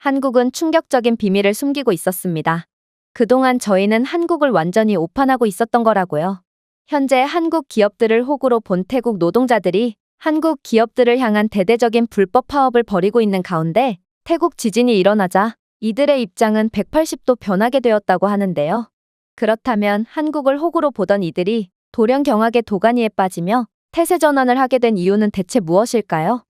한국은 충격적인 비밀을 숨기고 있었습니다. 그동안 저희는 한국을 완전히 오판하고 있었던 거라고요. 현재 한국 기업들을 호구로 본 태국 노동자들이 한국 기업들을 향한 대대적인 불법 파업을 벌이고 있는 가운데 태국 지진이 일어나자 이들의 입장은 180도 변하게 되었다고 하는데요. 그렇다면 한국을 호구로 보던 이들이 돌연경악의 도가니에 빠지며 태세 전환을 하게 된 이유는 대체 무엇일까요?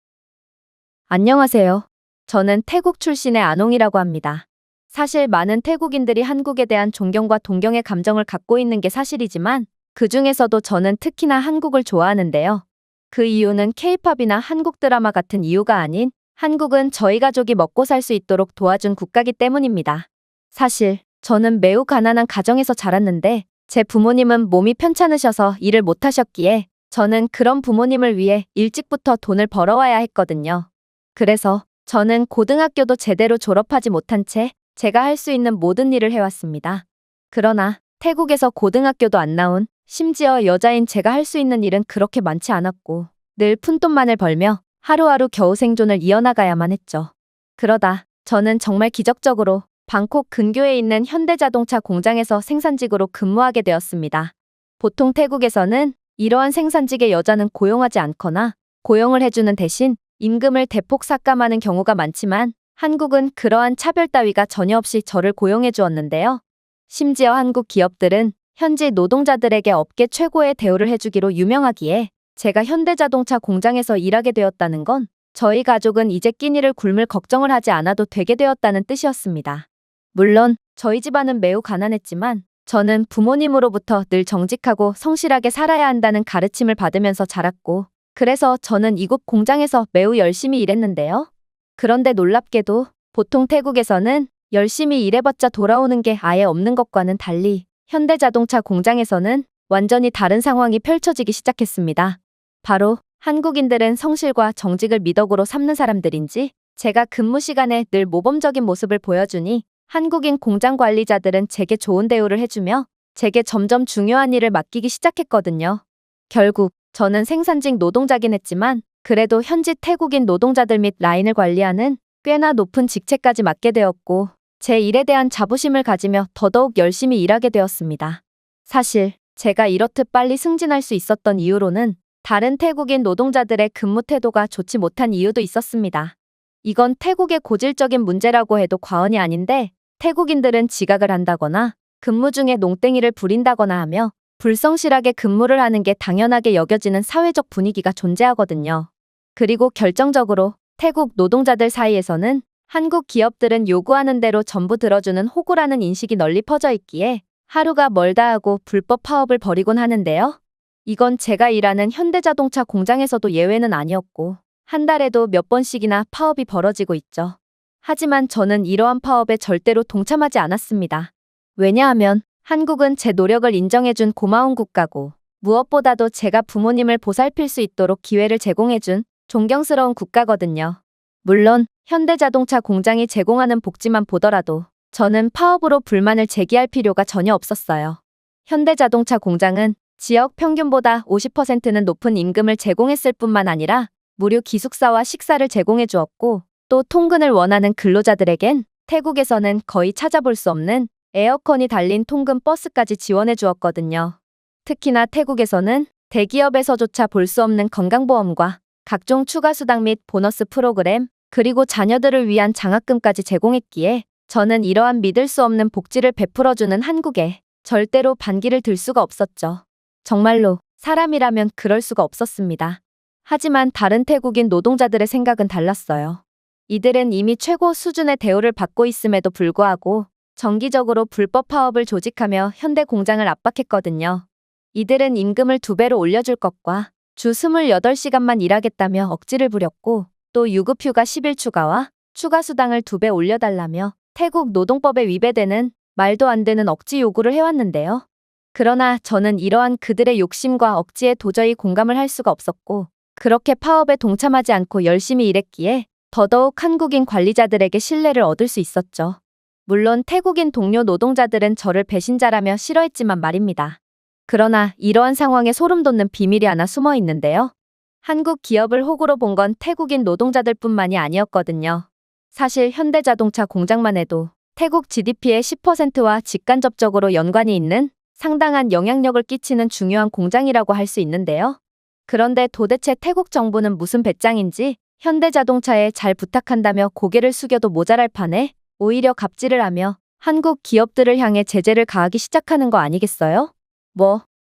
안녕하세요. 저는 태국 출신의 안홍이라고 합니다. 사실 많은 태국인들이 한국에 대한 존경과 동경의 감정을 갖고 있는 게 사실이지만 그 중에서도 저는 특히나 한국을 좋아하는데요. 그 이유는 K-팝이나 한국 드라마 같은 이유가 아닌 한국은 저희 가족이 먹고 살 수 있도록 도와준 국가이기 때문입니다. 사실 저는 매우 가난한 가정에서 자랐는데 제 부모님은 몸이 편찮으셔서 일을 못하셨기에 저는 그런 부모님을 위해 일찍부터 돈을 벌어와야 했거든요. 그래서 저는 고등학교도 제대로 졸업하지 못한 채 제가 할 수 있는 모든 일을 해왔습니다. 그러나 태국에서 고등학교도 안 나온 심지어 여자인 제가 할 수 있는 일은 그렇게 많지 않았고 늘 푼돈만을 벌며 하루하루 겨우 생존을 이어나가야만 했죠. 그러다 저는 정말 기적적으로 방콕 근교에 있는 현대자동차 공장에서 생산직으로 근무하게 되었습니다. 보통 태국에서는 이러한 생산직의 여자는 고용하지 않거나 고용을 해주는 대신 임금을 대폭 삭감하는 경우가 많지만 한국은 그러한 차별 따위가 전혀 없이 저를 고용해 주었는데요. 심지어 한국 기업들은 현지 노동자들에게 업계 최고의 대우를 해주기로 유명하기에 제가 현대자동차 공장에서 일하게 되었다는 건 저희 가족은 이제 끼니를 굶을 걱정을 하지 않아도 되게 되었다는 뜻이었습니다. 물론 저희 집안은 매우 가난했지만 저는 부모님으로부터 늘 정직하고 성실하게 살아야 한다는 가르침을 받으면서 자랐고 그래서 저는 이곳 공장에서 매우 열심히 일했는데요. 그런데 놀랍게도 보통 태국에서는 열심히 일해봤자 돌아오는 게 아예 없는 것과는 달리 현대자동차 공장에서는 완전히 다른 상황이 펼쳐지기 시작했습니다. 바로 한국인들은 성실과 정직을 미덕으로 삼는 사람들인지 제가 근무 시간에 늘 모범적인 모습을 보여주니 한국인 공장 관리자들은 제게 좋은 대우를 해주며 제게 점점 중요한 일을 맡기기 시작했거든요. 결국 저는 생산직 노동자긴 했지만 그래도 현지 태국인 노동자들 및 라인을 관리하는 꽤나 높은 직책까지 맡게 되었고 제 일에 대한 자부심을 가지며 더더욱 열심히 일하게 되었습니다. 사실 제가 이렇듯 빨리 승진할 수 있었던 이유로는 다른 태국인 노동자들의 근무 태도가 좋지 못한 이유도 있었습니다. 이건 태국의 고질적인 문제라고 해도 과언이 아닌데 태국인들은 지각을 한다거나 근무 중에 농땡이를 부린다거나 하며 불성실하게 근무를 하는 게 당연하게 여겨지는 사회적 분위기가 존재하거든요. 그리고 결정적으로 태국 노동자들 사이에서는 한국 기업들은 요구하는 대로 전부 들어주는 호구라는 인식이 널리 퍼져 있기에 하루가 멀다 하고 불법 파업을 벌이곤 하는데요. 이건 제가 일하는 현대자동차 공장에서도 예외는 아니었고 한 달에도 몇 번씩이나 파업이 벌어지고 있죠. 하지만 저는 이러한 파업에 절대로 동참하지 않았습니다. 왜냐하면 한국은 제 노력을 인정해준 고마운 국가고 무엇보다도 제가 부모님을 보살필 수 있도록 기회를 제공해준 존경스러운 국가거든요. 물론 현대자동차 공장이 제공하는 복지만 보더라도 저는 파업으로 불만을 제기할 필요가 전혀 없었어요. 현대자동차 공장은 지역 평균보다 50%는 높은 임금을 제공했을 뿐만 아니라 무료 기숙사와 식사를 제공해 주었고 또 통근을 원하는 근로자들에겐 태국에서는 거의 찾아볼 수 없는 에어컨이 달린 통근 버스까지 지원해 주었거든요. 특히나 태국에서는 대기업에서조차 볼 수 없는 건강보험과 각종 추가 수당 및 보너스 프로그램, 그리고 자녀들을 위한 장학금까지 제공했기에 저는 이러한 믿을 수 없는 복지를 베풀어주는 한국에 절대로 반기를 들 수가 없었죠. 정말로 사람이라면 그럴 수가 없었습니다. 하지만 다른 태국인 노동자들의 생각은 달랐어요. 이들은 이미 최고 수준의 대우를 받고 있음에도 불구하고 정기적으로 불법 파업을 조직하며 현대 공장을 압박했거든요. 이들은 임금을 2배로 올려줄 것과 주 28시간만 일하겠다며 억지를 부렸고 또 유급휴가 10일 추가와 추가 수당을 2배 올려달라며 태국 노동법에 위배되는 말도 안 되는 억지 요구를 해왔는데요. 그러나 저는 이러한 그들의 욕심과 억지에 도저히 공감을 할 수가 없었고 그렇게 파업에 동참하지 않고 열심히 일했기에 더더욱 한국인 관리자들에게 신뢰를 얻을 수 있었죠. 물론 태국인 동료 노동자들은 저를 배신자라며 싫어했지만 말입니다. 그러나 이러한 상황에 소름 돋는 비밀이 하나 숨어 있는데요. 한국 기업을 호구로 본 건 태국인 노동자들뿐만이 아니었거든요. 사실 현대자동차 공장만 해도 태국 GDP의 10%와 직간접적으로 연관이 있는 상당한 영향력을 끼치는 중요한 공장이라고 할 수 있는데요. 그런데 도대체 태국 정부는 무슨 배짱인지 현대자동차에 잘 부탁한다며 고개를 숙여도 모자랄 판에 오히려 갑질을 하며 한국 기업들을 향해 제재를 가하기 시작하는 거 아니겠어요?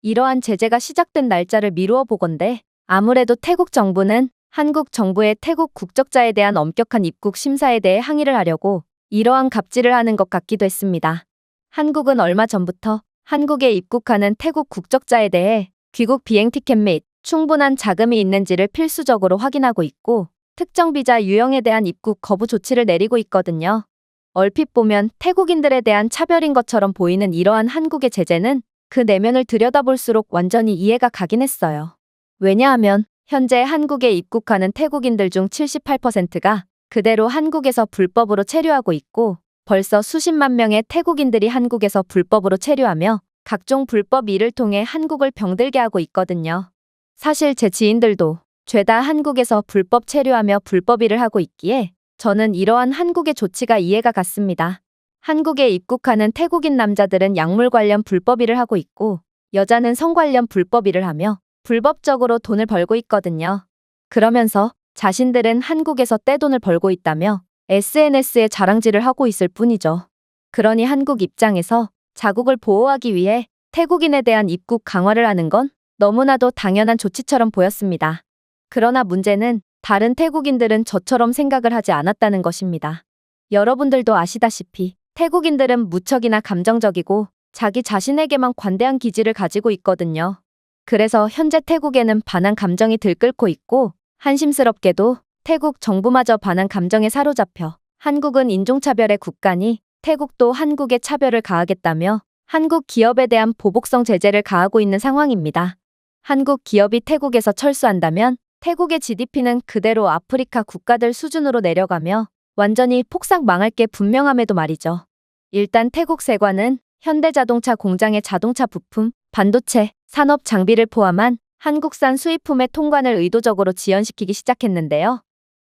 이러한 제재가 시작된 날짜를 미루어 보건대 아무래도 태국 정부는 한국 정부의 태국 국적자에 대한 엄격한 입국 심사에 대해 항의를 하려고 이러한 갑질을 하는 것 같기도 했습니다. 한국은 얼마 전부터 한국에 입국하는 태국 국적자에 대해 귀국 비행 티켓 및 충분한 자금이 있는지를 필수적으로 확인하고 있고 특정 비자 유형에 대한 입국 거부 조치를 내리고 있거든요. 얼핏 보면 태국인들에 대한 차별인 것처럼 보이는 이러한 한국의 제재는 그 내면을 들여다볼수록 완전히 이해가 가긴 했어요. 왜냐하면 현재 한국에 입국하는 태국인들 중 78%가 그대로 한국에서 불법으로 체류하고 있고 벌써 수십만 명의 태국인들이 한국에서 불법으로 체류하며 각종 불법 일을 통해 한국을 병들게 하고 있거든요. 사실 제 지인들도 죄다 한국에서 불법 체류하며 불법 일을 하고 있기에 저는 이러한 한국의 조치가 이해가 갔습니다. 한국에 입국하는 태국인 남자들은 약물 관련 불법 일을 하고 있고 여자는 성 관련 불법 일을 하며 불법적으로 돈을 벌고 있거든요. 그러면서 자신들은 한국에서 떼돈을 벌고 있다며 SNS에 자랑질을 하고 있을 뿐이죠. 그러니 한국 입장에서 자국을 보호하기 위해 태국인에 대한 입국 강화를 하는 건 너무나도 당연한 조치처럼 보였습니다. 그러나 문제는 다른 태국인들은 저처럼 생각을 하지 않았다는 것입니다. 여러분들도 아시다시피 태국인들은 무척이나 감정적이고 자기 자신에게만 관대한 기질을 가지고 있거든요. 그래서 현재 태국에는 반한 감정이 들끓고 있고 한심스럽게도 태국 정부마저 반한 감정에 사로잡혀 한국은 인종차별의 국가니 태국도 한국에 차별을 가하겠다며 한국 기업에 대한 보복성 제재를 가하고 있는 상황입니다. 한국 기업이 태국에서 철수한다면 태국의 GDP는 그대로 아프리카 국가들 수준으로 내려가며 완전히 폭삭 망할 게 분명함에도 말이죠. 일단 태국 세관은 현대자동차 공장의 자동차 부품, 반도체, 산업 장비를 포함한 한국산 수입품의 통관을 의도적으로 지연시키기 시작했는데요.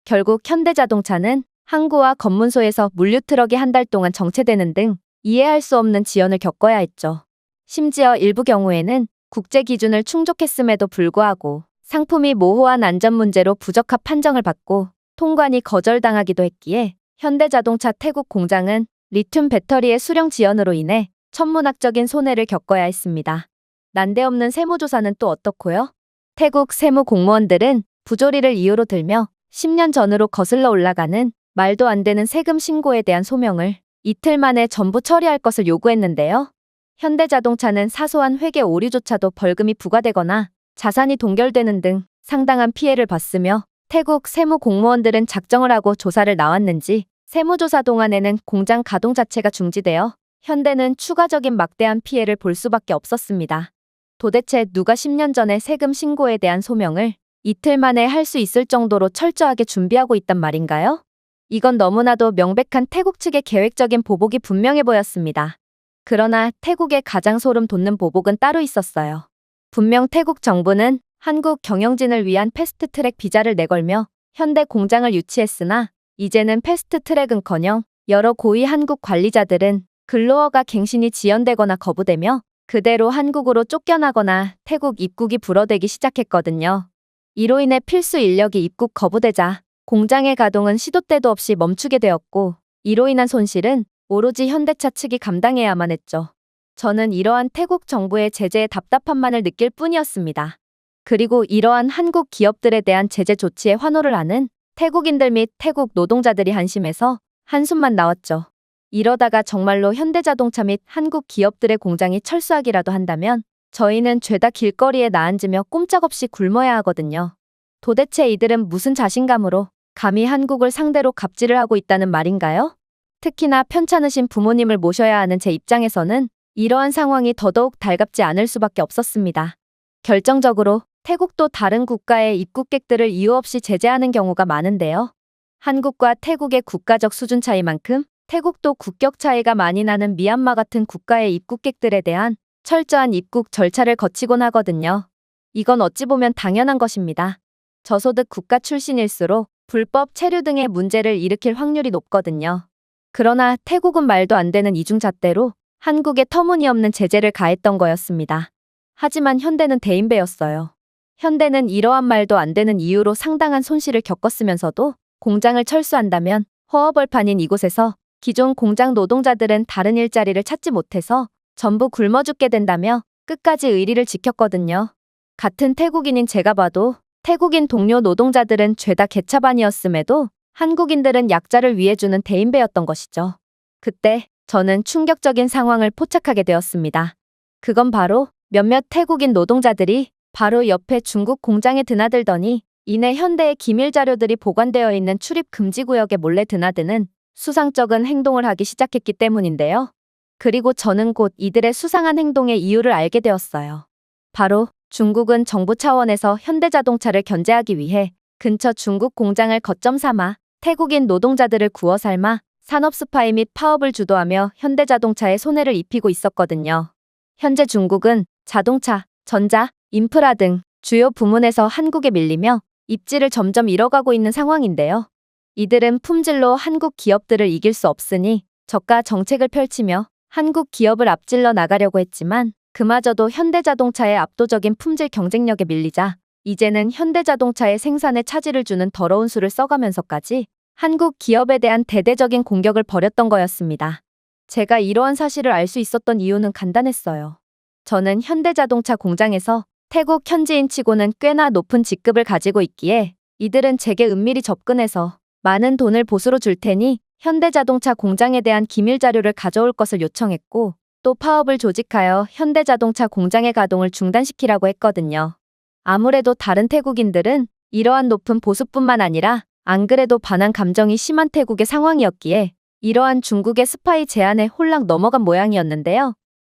결국 현대자동차는 항구와 검문소에서 물류 트럭이 한 달 동안 정체되는 등 이해할 수 없는 지연을 겪어야 했죠. 심지어 일부 경우에는 국제 기준을 충족했음에도 불구하고 상품이 모호한 안전 문제로 부적합 판정을 받고 통관이 거절당하기도 했기에 현대자동차 태국 공장은 리튬 배터리의 수령 지연으로 인해 천문학적인 손해를 겪어야 했습니다. 난데없는 세무조사는 또 어떻고요? 태국 세무 공무원들은 부조리를 이유로 들며 10년 전으로 거슬러 올라가는 말도 안 되는 세금 신고에 대한 소명을 이틀 만에 전부 처리할 것을 요구했는데요. 현대자동차는 사소한 회계 오류조차도 벌금이 부과되거나 자산이 동결되는 등 상당한 피해를 봤으며 태국 세무 공무원들은 작정을 하고 조사를 나왔는지 세무조사 동안에는 공장 가동 자체가 중지되어 현대는 추가적인 막대한 피해를 볼 수밖에 없었습니다. 도대체 누가 10년 전에 세금 신고에 대한 소명을 이틀 만에 할 수 있을 정도로 철저하게 준비하고 있단 말인가요? 이건 너무나도 명백한 태국 측의 계획적인 보복이 분명해 보였습니다. 그러나 태국의 가장 소름 돋는 보복은 따로 있었어요. 분명 태국 정부는 한국 경영진을 위한 패스트트랙 비자를 내걸며 현대 공장을 유치했으나 이제는 패스트트랙은커녕 여러 고위 한국 관리자들은 근로허가 갱신이 지연되거나 거부되며 그대로 한국으로 쫓겨나거나 태국 입국이 불어대기 시작했거든요. 이로 인해 필수 인력이 입국 거부되자 공장의 가동은 시도 때도 없이 멈추게 되었고 이로 인한 손실은 오로지 현대차 측이 감당해야만 했죠. 저는 이러한 태국 정부의 제재에 답답함만을 느낄 뿐이었습니다. 그리고 이러한 한국 기업들에 대한 제재 조치에 환호를 하는 태국인들 및 태국 노동자들이 한심해서 한숨만 나왔죠. 이러다가 정말로 현대자동차 및 한국 기업들의 공장이 철수하기라도 한다면 저희는 죄다 길거리에 나앉으며 꼼짝없이 굶어야 하거든요. 도대체 이들은 무슨 자신감으로 감히 한국을 상대로 갑질을 하고 있다는 말인가요? 특히나 편찮으신 부모님을 모셔야 하는 제 입장에서는 이러한 상황이 더더욱 달갑지 않을 수밖에 없었습니다. 결정적으로 태국도 다른 국가의 입국객들을 이유 없이 제재하는 경우가 많은데요. 한국과 태국의 국가적 수준 차이만큼 태국도 국격 차이가 많이 나는 미얀마 같은 국가의 입국객들에 대한 철저한 입국 절차를 거치곤 하거든요. 이건 어찌 보면 당연한 것입니다. 저소득 국가 출신일수록 불법 체류 등의 문제를 일으킬 확률이 높거든요. 그러나 태국은 말도 안 되는 이중잣대로 한국에 터무니없는 제재를 가했던 거였습니다. 하지만 현대는 대인배였어요. 현대는 이러한 말도 안 되는 이유로 상당한 손실을 겪었으면서도 공장을 철수한다면 허허벌판인 이곳에서 기존 공장 노동자들은 다른 일자리를 찾지 못해서 전부 굶어 죽게 된다며 끝까지 의리를 지켰거든요. 같은 태국인인 제가 봐도 태국인 동료 노동자들은 죄다 개차반이었음에도 한국인들은 약자를 위해 주는 대인배였던 것이죠. 그때 저는 충격적인 상황을 포착하게 되었습니다. 그건 바로 몇몇 태국인 노동자들이 바로 옆에 중국 공장에 드나들더니 이내 현대의 기밀 자료들이 보관되어 있는 출입 금지 구역에 몰래 드나드는 수상쩍은 행동을 하기 시작했기 때문인데요. 그리고 저는 곧 이들의 수상한 행동의 이유를 알게 되었어요. 바로 중국은 정부 차원에서 현대자동차를 견제하기 위해 근처 중국 공장을 거점 삼아 태국인 노동자들을 구워 삶아 산업 스파이 및 파업을 주도하며 현대자동차에 손해를 입히고 있었거든요. 현재 중국은 자동차, 전자, 인프라 등 주요 부문에서 한국에 밀리며 입지를 점점 잃어가고 있는 상황인데요. 이들은 품질로 한국 기업들을 이길 수 없으니 저가 정책을 펼치며 한국 기업을 앞질러 나가려고 했지만 그마저도 현대자동차의 압도적인 품질 경쟁력에 밀리자 이제는 현대자동차의 생산에 차질을 주는 더러운 수를 써가면서까지 한국 기업에 대한 대대적인 공격을 벌였던 거였습니다. 제가 이러한 사실을 알 수 있었던 이유는 간단했어요. 저는 현대자동차 공장에서 태국 현지인 치고는 꽤나 높은 직급을 가지고 있기에 이들은 제게 은밀히 접근해서 많은 돈을 보수로 줄 테니 현대자동차 공장에 대한 기밀 자료를 가져올 것을 요청했고 또 파업을 조직하여 현대자동차 공장의 가동을 중단시키라고 했거든요. 아무래도 다른 태국인들은 이러한 높은 보수뿐만 아니라 안 그래도 반한 감정이 심한 태국의 상황이었기에 이러한 중국의 스파이 제안에 홀랑 넘어간 모양이었는데요.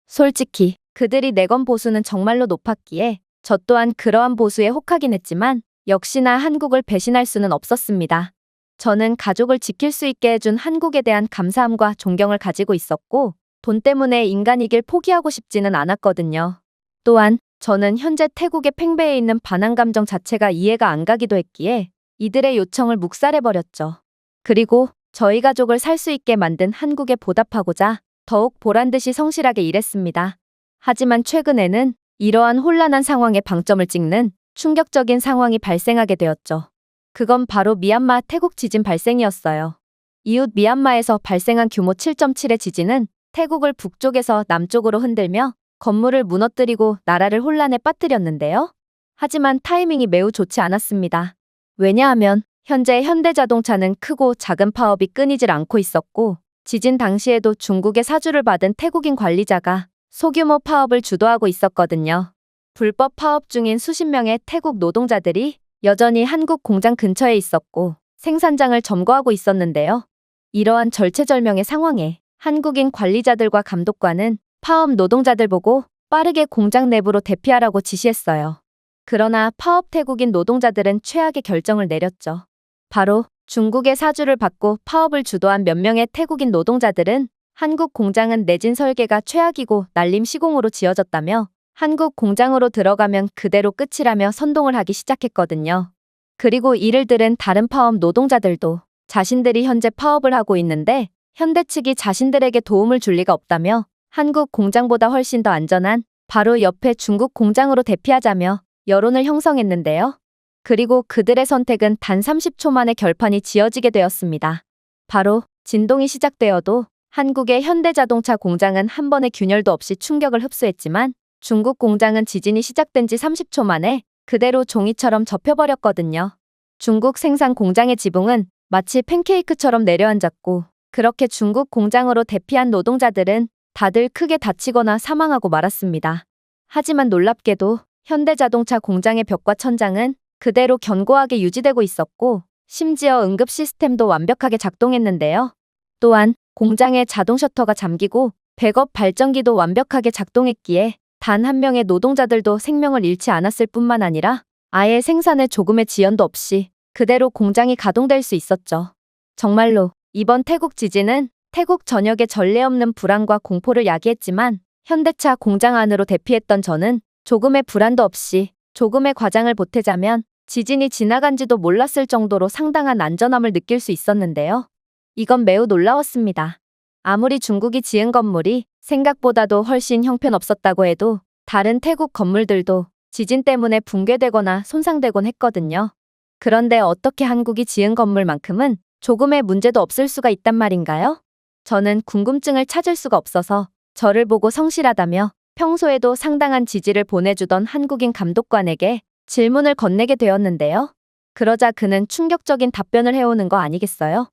솔직히 그들이 내건 보수는 정말로 높았기에 저 또한 그러한 보수에 혹하긴 했지만 역시나 한국을 배신할 수는 없었습니다. 저는 가족을 지킬 수 있게 해준 한국에 대한 감사함과 존경을 가지고 있었고 돈 때문에 인간이길 포기하고 싶지는 않았거든요. 또한 저는 현재 태국의 팽배해 있는 반항 감정 자체가 이해가 안 가기도 했기에 이들의 요청을 묵살해버렸죠. 그리고 저희 가족을 살 수 있게 만든 한국에 보답하고자 더욱 보란듯이 성실하게 일했습니다. 하지만 최근에는 이러한 혼란한 상황에 방점을 찍는 충격적인 상황이 발생하게 되었죠. 그건 바로 미얀마 태국 지진 발생이었어요. 이웃 미얀마에서 발생한 규모 7.7의 지진은 태국을 북쪽에서 남쪽으로 흔들며 건물을 무너뜨리고 나라를 혼란에 빠뜨렸는데요. 하지만 타이밍이 매우 좋지 않았습니다. 왜냐하면 현재 현대자동차는 크고 작은 파업이 끊이질 않고 있었고 지진 당시에도 중국의 사주를 받은 태국인 관리자가 소규모 파업을 주도하고 있었거든요. 불법 파업 중인 수십 명의 태국 노동자들이 여전히 한국 공장 근처에 있었고 생산장을 점거하고 있었는데요. 이러한 절체절명의 상황에 한국인 관리자들과 감독관은 파업 노동자들 보고 빠르게 공장 내부로 대피하라고 지시했어요. 그러나 파업 태국인 노동자들은 최악의 결정을 내렸죠. 바로 중국의 사주를 받고 파업을 주도한 몇 명의 태국인 노동자들은 한국 공장은 내진 설계가 최악이고 난림 시공으로 지어졌다며 한국 공장으로 들어가면 그대로 끝이라며 선동을 하기 시작했거든요. 그리고 이를 들은 다른 파업 노동자들도 자신들이 현재 파업을 하고 있는데 현대 측이 자신들에게 도움을 줄 리가 없다며 한국 공장보다 훨씬 더 안전한 바로 옆에 중국 공장으로 대피하자며 여론을 형성했는데요. 그리고 그들의 선택은 단 30초 만에 결판이 지어지게 되었습니다. 바로 진동이 시작되어도 한국의 현대자동차 공장은 한 번의 균열도 없이 충격을 흡수했지만 중국 공장은 지진이 시작된 지 30초 만에 그대로 종이처럼 접혀버렸거든요. 중국 생산 공장의 지붕은 마치 팬케이크처럼 내려앉았고 그렇게 중국 공장으로 대피한 노동자들은 다들 크게 다치거나 사망하고 말았습니다. 하지만 놀랍게도 현대자동차 공장의 벽과 천장은 그대로 견고하게 유지되고 있었고 심지어 응급 시스템도 완벽하게 작동했는데요. 또한 공장의 자동 셔터가 잠기고 백업 발전기도 완벽하게 작동했기에 단 한 명의 노동자들도 생명을 잃지 않았을 뿐만 아니라 아예 생산에 조금의 지연도 없이 그대로 공장이 가동될 수 있었죠. 정말로 이번 태국 지진은 태국 전역에 전례 없는 불안과 공포를 야기했지만 현대차 공장 안으로 대피했던 저는 조금의 불안도 없이 조금의 과장을 보태자면 지진이 지나간지도 몰랐을 정도로 상당한 안전함을 느낄 수 있었는데요. 이건 매우 놀라웠습니다. 아무리 중국이 지은 건물이 생각보다도 훨씬 형편없었다고 해도 다른 태국 건물들도 지진 때문에 붕괴되거나 손상되곤 했거든요. 그런데 어떻게 한국이 지은 건물만큼은 조금의 문제도 없을 수가 있단 말인가요? 저는 궁금증을 찾을 수가 없어서 저를 보고 성실하다며 평소에도 상당한 지지를 보내주던 한국인 감독관에게 질문을 건네게 되었는데요. 그러자 그는 충격적인 답변을 해오는 거 아니겠어요?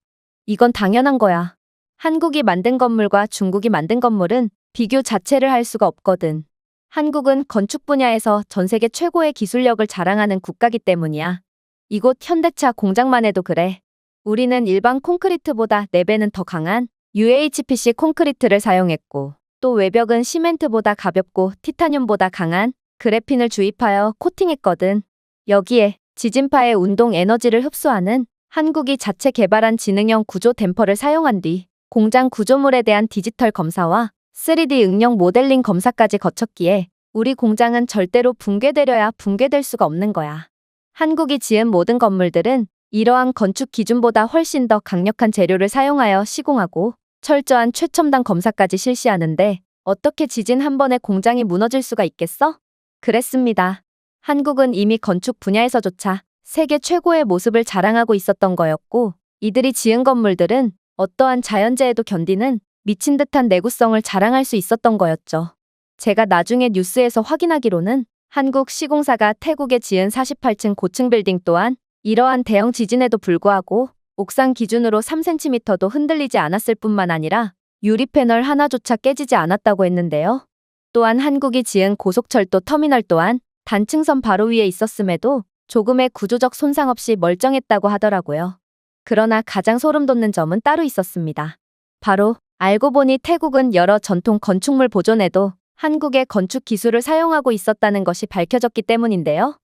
이건 당연한 거야. 한국이 만든 건물과 중국이 만든 건물은 비교 자체를 할 수가 없거든. 한국은 건축 분야에서 전 세계 최고의 기술력을 자랑하는 국가기 때문이야. 이곳 현대차 공장만 해도 그래. 우리는 일반 콘크리트보다 4배는 더 강한 UHPC 콘크리트를 사용했고, 또 외벽은 시멘트보다 가볍고 티타늄보다 강한 그래핀을 주입하여 코팅했거든. 여기에 지진파의 운동 에너지를 흡수하는 한국이 자체 개발한 지능형 구조 댐퍼를 사용한 뒤 공장 구조물에 대한 디지털 검사와 3D 응용 모델링 검사까지 거쳤기에 우리 공장은 절대로 붕괴되려야 붕괴될 수가 없는 거야. 한국이 지은 모든 건물들은 이러한 건축 기준보다 훨씬 더 강력한 재료를 사용하여 시공하고 철저한 최첨단 검사까지 실시하는데 어떻게 지진 한 번에 공장이 무너질 수가 있겠어? 그랬습니다. 한국은 이미 건축 분야에서조차 세계 최고의 모습을 자랑하고 있었던 거였고, 이들이 지은 건물들은 어떠한 자연재해도 견디는 미친 듯한 내구성을 자랑할 수 있었던 거였죠. 제가 나중에 뉴스에서 확인하기로는 한국 시공사가 태국에 지은 48층 고층 빌딩 또한 이러한 대형 지진에도 불구하고 옥상 기준으로 3cm도 흔들리지 않았을 뿐만 아니라 유리 패널 하나조차 깨지지 않았다고 했는데요. 또한 한국이 지은 고속철도 터미널 또한 단층선 바로 위에 있었음에도 조금의 구조적 손상 없이 멀쩡했다고 하더라고요. 그러나 가장 소름 돋는 점은 따로 있었습니다. 바로 알고 보니 태국은 여러 전통 건축물 보존에도 한국의 건축 기술을 사용하고 있었다는 것이 밝혀졌기 때문인데요.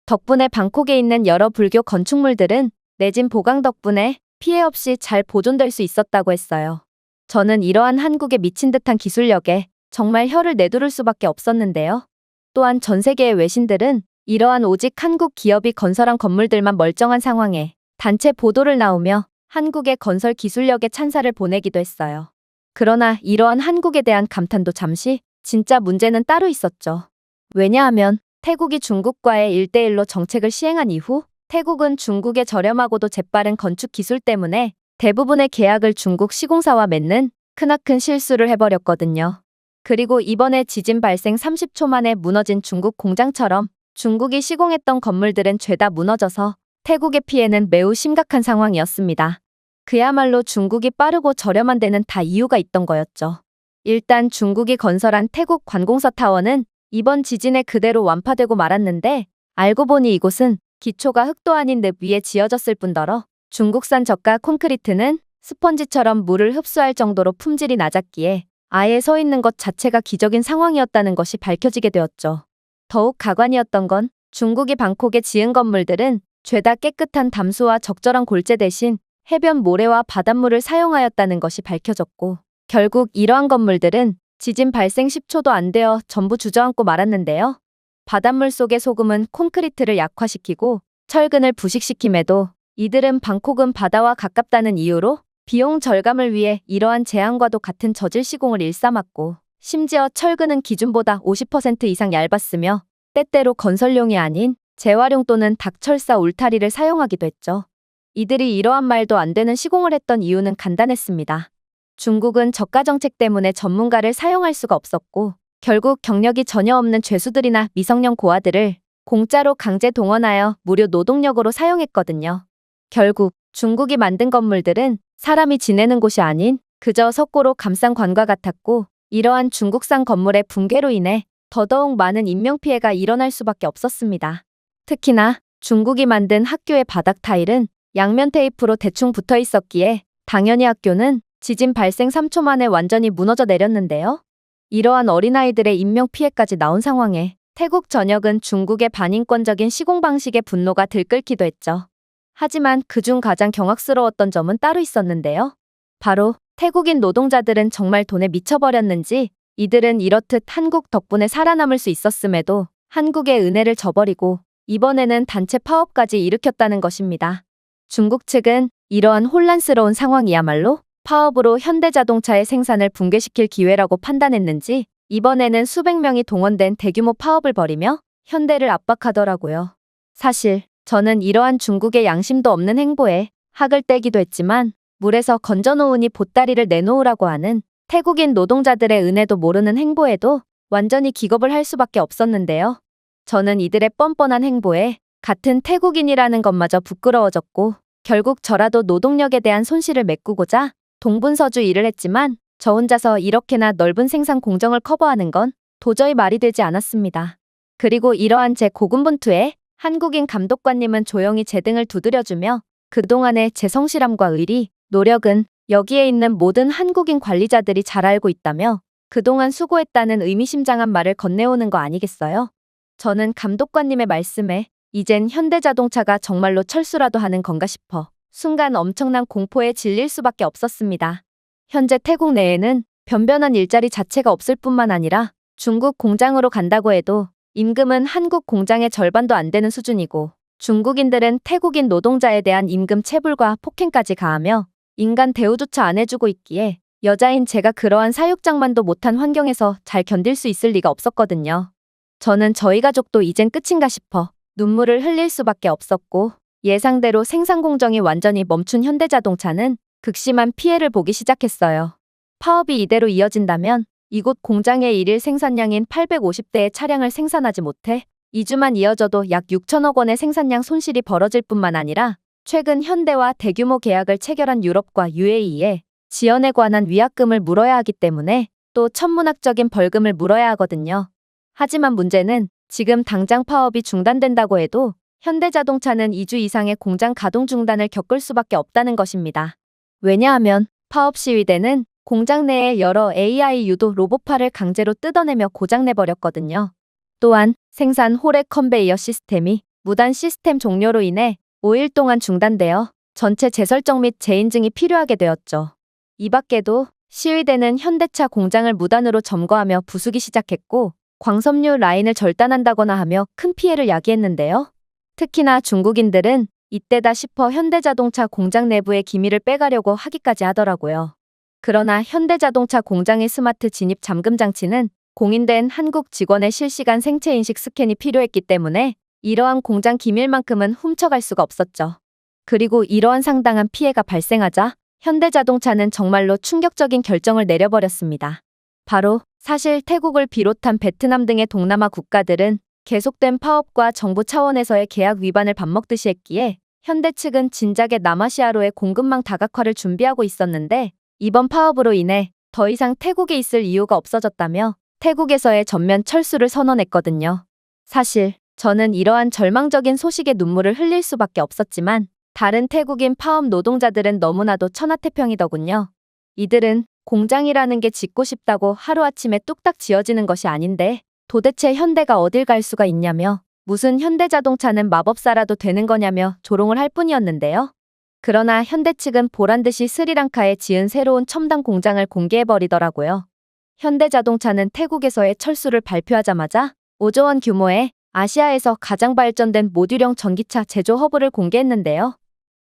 덕분에 방콕에 있는 여러 불교 건축물들은 내진 보강 덕분에 피해 없이 잘 보존될 수 있었다고 했어요. 저는 이러한 한국의 미친 듯한 기술력에 정말 혀를 내두를 수밖에 없었는데요. 또한 전 세계의 외신들은 이러한 오직 한국 기업이 건설한 건물들만 멀쩡한 상황에 단체 보도를 나오며 한국의 건설 기술력에 찬사를 보내기도 했어요. 그러나 이러한 한국에 대한 감탄도 잠시 진짜 문제는 따로 있었죠. 왜냐하면 태국이 중국과의 1대1로 정책을 시행한 이후 태국은 중국의 저렴하고도 재빠른 건축 기술 때문에 대부분의 계약을 중국 시공사와 맺는 크나큰 실수를 해버렸거든요. 그리고 이번에 지진 발생 30초 만에 무너진 중국 공장처럼 중국이 시공했던 건물들은 죄다 무너져서 태국의 피해는 매우 심각한 상황이었습니다. 그야말로 중국이 빠르고 저렴한 데는 다 이유가 있던 거였죠. 일단 중국이 건설한 태국 관공서 타워는 이번 지진에 그대로 완파되고 말았는데 알고 보니 이곳은 기초가 흙도 아닌 늪 위에 지어졌을 뿐더러 중국산 저가 콘크리트는 스펀지처럼 물을 흡수할 정도로 품질이 낮았기에 아예 서 있는 것 자체가 기적인 상황이었다는 것이 밝혀지게 되었죠. 더욱 가관이었던 건 중국이 방콕에 지은 건물들은 죄다 깨끗한 담수와 적절한 골재 대신 해변 모래와 바닷물을 사용하였다는 것이 밝혀졌고, 결국 이러한 건물들은 지진 발생 10초도 안 되어 전부 주저앉고 말았는데요. 바닷물 속의 소금은 콘크리트를 약화시키고 철근을 부식시킴에도 이들은 방콕은 바다와 가깝다는 이유로 비용 절감을 위해 이러한 재앙과도 같은 저질 시공을 일삼았고, 심지어 철근은 기준보다 50% 이상 얇았으며 때때로 건설용이 아닌 재활용 또는 닥철사 울타리를 사용하기도 했죠. 이들이 이러한 말도 안 되는 시공을 했던 이유는 간단했습니다. 중국은 저가 정책 때문에 전문가를 사용할 수가 없었고, 결국 경력이 전혀 없는 죄수들이나 미성년 고아들을 공짜로 강제 동원하여 무료 노동력으로 사용했거든요. 결국 중국이 만든 건물들은 사람이 지내는 곳이 아닌 그저 석고로 감싼 관과 같았고, 이러한 중국산 건물의 붕괴로 인해 더더욱 많은 인명피해가 일어날 수밖에 없었습니다. 특히나 중국이 만든 학교의 바닥 타일은 양면 테이프로 대충 붙어 있었기에 당연히 학교는 지진 발생 3초 만에 완전히 무너져 내렸는데요. 이러한 어린아이들의 인명피해까지 나온 상황에 태국 전역은 중국의 반인권적인 시공 방식에 분노가 들끓기도 했죠. 하지만 그중 가장 경악스러웠던 점은 따로 있었는데요. 바로 태국인 노동자들은 정말 돈에 미쳐버렸는지 이들은 이렇듯 한국 덕분에 살아남을 수 있었음에도 한국의 은혜를 저버리고 이번에는 단체 파업까지 일으켰다는 것입니다. 중국 측은 이러한 혼란스러운 상황이야말로 파업으로 현대자동차의 생산을 붕괴시킬 기회라고 판단했는지 이번에는 수백 명이 동원된 대규모 파업을 벌이며 현대를 압박하더라고요. 사실 저는 이러한 중국의 양심도 없는 행보에 학을 떼기도 했지만 물에서 건져놓으니 보따리를 내놓으라고 하는 태국인 노동자들의 은혜도 모르는 행보에도 완전히 기겁을 할 수밖에 없었는데요. 저는 이들의 뻔뻔한 행보에 같은 태국인이라는 것마저 부끄러워졌고 결국 저라도 노동력에 대한 손실을 메꾸고자 동분서주 일을 했지만 저 혼자서 이렇게나 넓은 생산 공정을 커버하는 건 도저히 말이 되지 않았습니다. 그리고 이러한 제 고군분투에 한국인 감독관님은 조용히 제 등을 두드려주며 그동안의 제 성실함과 의리, 노력은 여기에 있는 모든 한국인 관리자들이 잘 알고 있다며 그동안 수고했다는 의미심장한 말을 건네오는 거 아니겠어요? 저는 감독관님의 말씀에 이젠 현대자동차가 정말로 철수라도 하는 건가 싶어 순간 엄청난 공포에 질릴 수밖에 없었습니다. 현재 태국 내에는 변변한 일자리 자체가 없을 뿐만 아니라 중국 공장으로 간다고 해도 임금은 한국 공장의 절반도 안 되는 수준이고 중국인들은 태국인 노동자에 대한 임금 체불과 폭행까지 가하며 인간 대우조차 안 해주고 있기에 여자인 제가 그러한 사육장만도 못한 환경에서 잘 견딜 수 있을 리가 없었거든요. 저는 저희 가족도 이젠 끝인가 싶어 눈물을 흘릴 수밖에 없었고 예상대로 생산 공정이 완전히 멈춘 현대자동차는 극심한 피해를 보기 시작했어요. 파업이 이대로 이어진다면 이곳 공장의 일일 생산량인 850대의 차량을 생산하지 못해 2주만 이어져도 약 6천억 원의 생산량 손실이 벌어질 뿐만 아니라 최근 현대와 대규모 계약을 체결한 유럽과 UAE에 지연에 관한 위약금을 물어야 하기 때문에 또 천문학적인 벌금을 물어야 하거든요. 하지만 문제는 지금 당장 파업이 중단된다고 해도 현대자동차는 2주 이상의 공장 가동 중단을 겪을 수밖에 없다는 것입니다. 왜냐하면 파업 시위대는 공장 내에 여러 AI 유도 로봇팔을 강제로 뜯어내며 고장내버렸거든요. 또한 생산 호렉 컨베이어 시스템이 무단 시스템 종료로 인해 5일 동안 중단되어 전체 재설정 및 재인증이 필요하게 되었죠. 이 밖에도 시위대는 현대차 공장을 무단으로 점거하며 부수기 시작했고 광섬유 라인을 절단한다거나 하며 큰 피해를 야기했는데요. 특히나 중국인들은 이때다 싶어 현대자동차 공장 내부의 기밀을 빼가려고 하기까지 하더라고요. 그러나 현대자동차 공장의 스마트 진입 잠금 장치는 공인된 한국 직원의 실시간 생체인식 스캔이 필요했기 때문에 이러한 공장 기밀만큼은 훔쳐갈 수가 없었죠. 그리고 이러한 상당한 피해가 발생하자 현대자동차는 정말로 충격적인 결정을 내려버렸습니다. 바로 사실 태국을 비롯한 베트남 등의 동남아 국가들은 계속된 파업과 정부 차원에서의 계약 위반을 밥 먹듯이 했기에 현대 측은 진작에 남아시아로의 공급망 다각화를 준비하고 있었는데 이번 파업으로 인해 더 이상 태국에 있을 이유가 없어졌다며 태국에서의 전면 철수를 선언했거든요. 사실 저는 이러한 절망적인 소식에 눈물을 흘릴 수밖에 없었지만 다른 태국인 파업 노동자들은 너무나도 천하태평이더군요. 이들은 공장이라는 게 짓고 싶다고 하루아침에 뚝딱 지어지는 것이 아닌데 도대체 현대가 어딜 갈 수가 있냐며 무슨 현대자동차는 마법사라도 되는 거냐며 조롱을 할 뿐이었는데요. 그러나 현대 측은 보란듯이 스리랑카에 지은 새로운 첨단 공장을 공개해버리더라고요. 현대자동차는 태국에서의 철수를 발표하자마자 5조 원 규모의 아시아에서 가장 발전된 모듈형 전기차 제조 허브를 공개했는데요.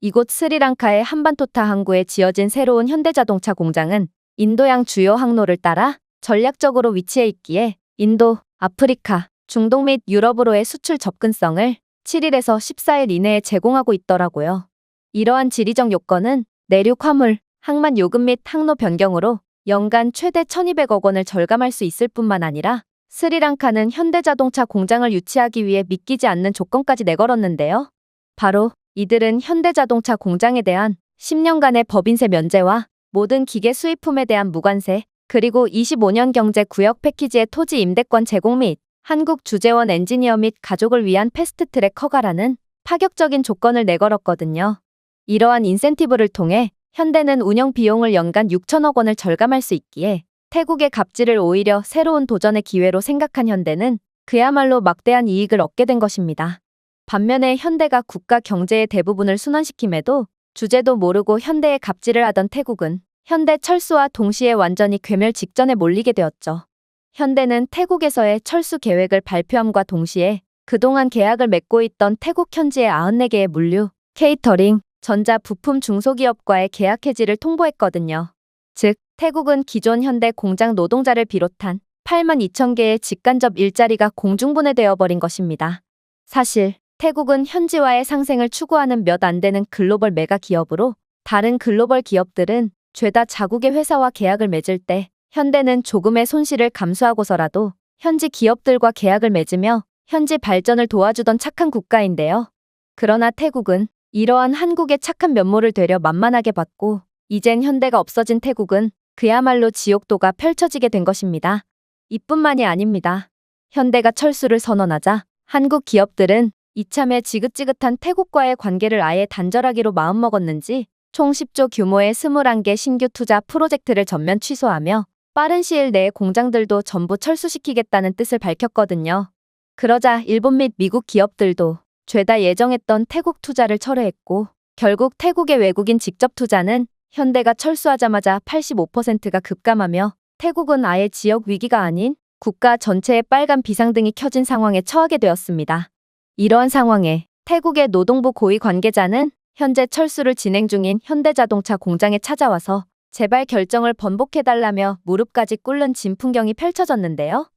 이곳 스리랑카의 한반토타 항구에 지어진 새로운 현대자동차 공장은 인도양 주요 항로를 따라 전략적으로 위치해 있기에 인도, 아프리카, 중동 및 유럽으로의 수출 접근성을 7일에서 14일 이내에 제공하고 있더라고요. 이러한 지리적 요건은 내륙 화물, 항만 요금 및 항로 변경으로 연간 최대 1,200억 원을 절감할 수 있을 뿐만 아니라 스리랑카는 현대자동차 공장을 유치하기 위해 믿기지 않는 조건까지 내걸었는데요. 바로 이들은 현대자동차 공장에 대한 10년간의 법인세 면제와 모든 기계 수입품에 대한 무관세, 그리고 25년 경제 구역 패키지의 토지 임대권 제공 및 한국 주재원 엔지니어 및 가족을 위한 패스트트랙 허가라는 파격적인 조건을 내걸었거든요. 이러한 인센티브를 통해 현대는 운영 비용을 연간 6천억 원을 절감할 수 있기에 태국의 갑질을 오히려 새로운 도전의 기회로 생각한 현대는 그야말로 막대한 이익을 얻게 된 것입니다. 반면에 현대가 국가 경제의 대부분을 순환시킴에도 주제도 모르고 현대의 갑질을 하던 태국은 현대 철수와 동시에 완전히 괴멸 직전에 몰리게 되었죠. 현대는 태국에서의 철수 계획을 발표함과 동시에 그동안 계약을 맺고 있던 태국 현지의 94개의 물류, 케이터링, 전자 부품 중소기업과의 계약 해지를 통보했거든요. 즉, 태국은 기존 현대 공장 노동자를 비롯한 82,000개의 직간접 일자리가 공중분해되어 버린 것입니다. 사실 태국은 현지화의 상생을 추구하는 몇 안 되는 글로벌 메가 기업으로 다른 글로벌 기업들은 죄다 자국의 회사와 계약을 맺을 때 현대는 조금의 손실을 감수하고서라도 현지 기업들과 계약을 맺으며 현지 발전을 도와주던 착한 국가인데요. 그러나 태국은 이러한 한국의 착한 면모를 되려 만만하게 봤고 이젠 현대가 없어진 태국은 그야말로 지옥도가 펼쳐지게 된 것입니다. 이뿐만이 아닙니다. 현대가 철수를 선언하자 한국 기업들은 이참에 지긋지긋한 태국과의 관계를 아예 단절하기로 마음먹었는지 총 10조 규모의 21개 신규 투자 프로젝트를 전면 취소하며 빠른 시일 내에 공장들도 전부 철수시키겠다는 뜻을 밝혔거든요. 그러자 일본 및 미국 기업들도 죄다 예정했던 태국 투자를 철회했고 결국 태국의 외국인 직접 투자는 현대가 철수하자마자 85%가 급감하며 태국은 아예 지역 위기가 아닌 국가 전체의 빨간 비상등이 켜진 상황에 처하게 되었습니다. 이러한 상황에 태국의 노동부 고위 관계자는 현재 철수를 진행 중인 현대자동차 공장에 찾아와서 재발 결정을 번복해달라며 무릎까지 꿇는 진풍경이 펼쳐졌는데요.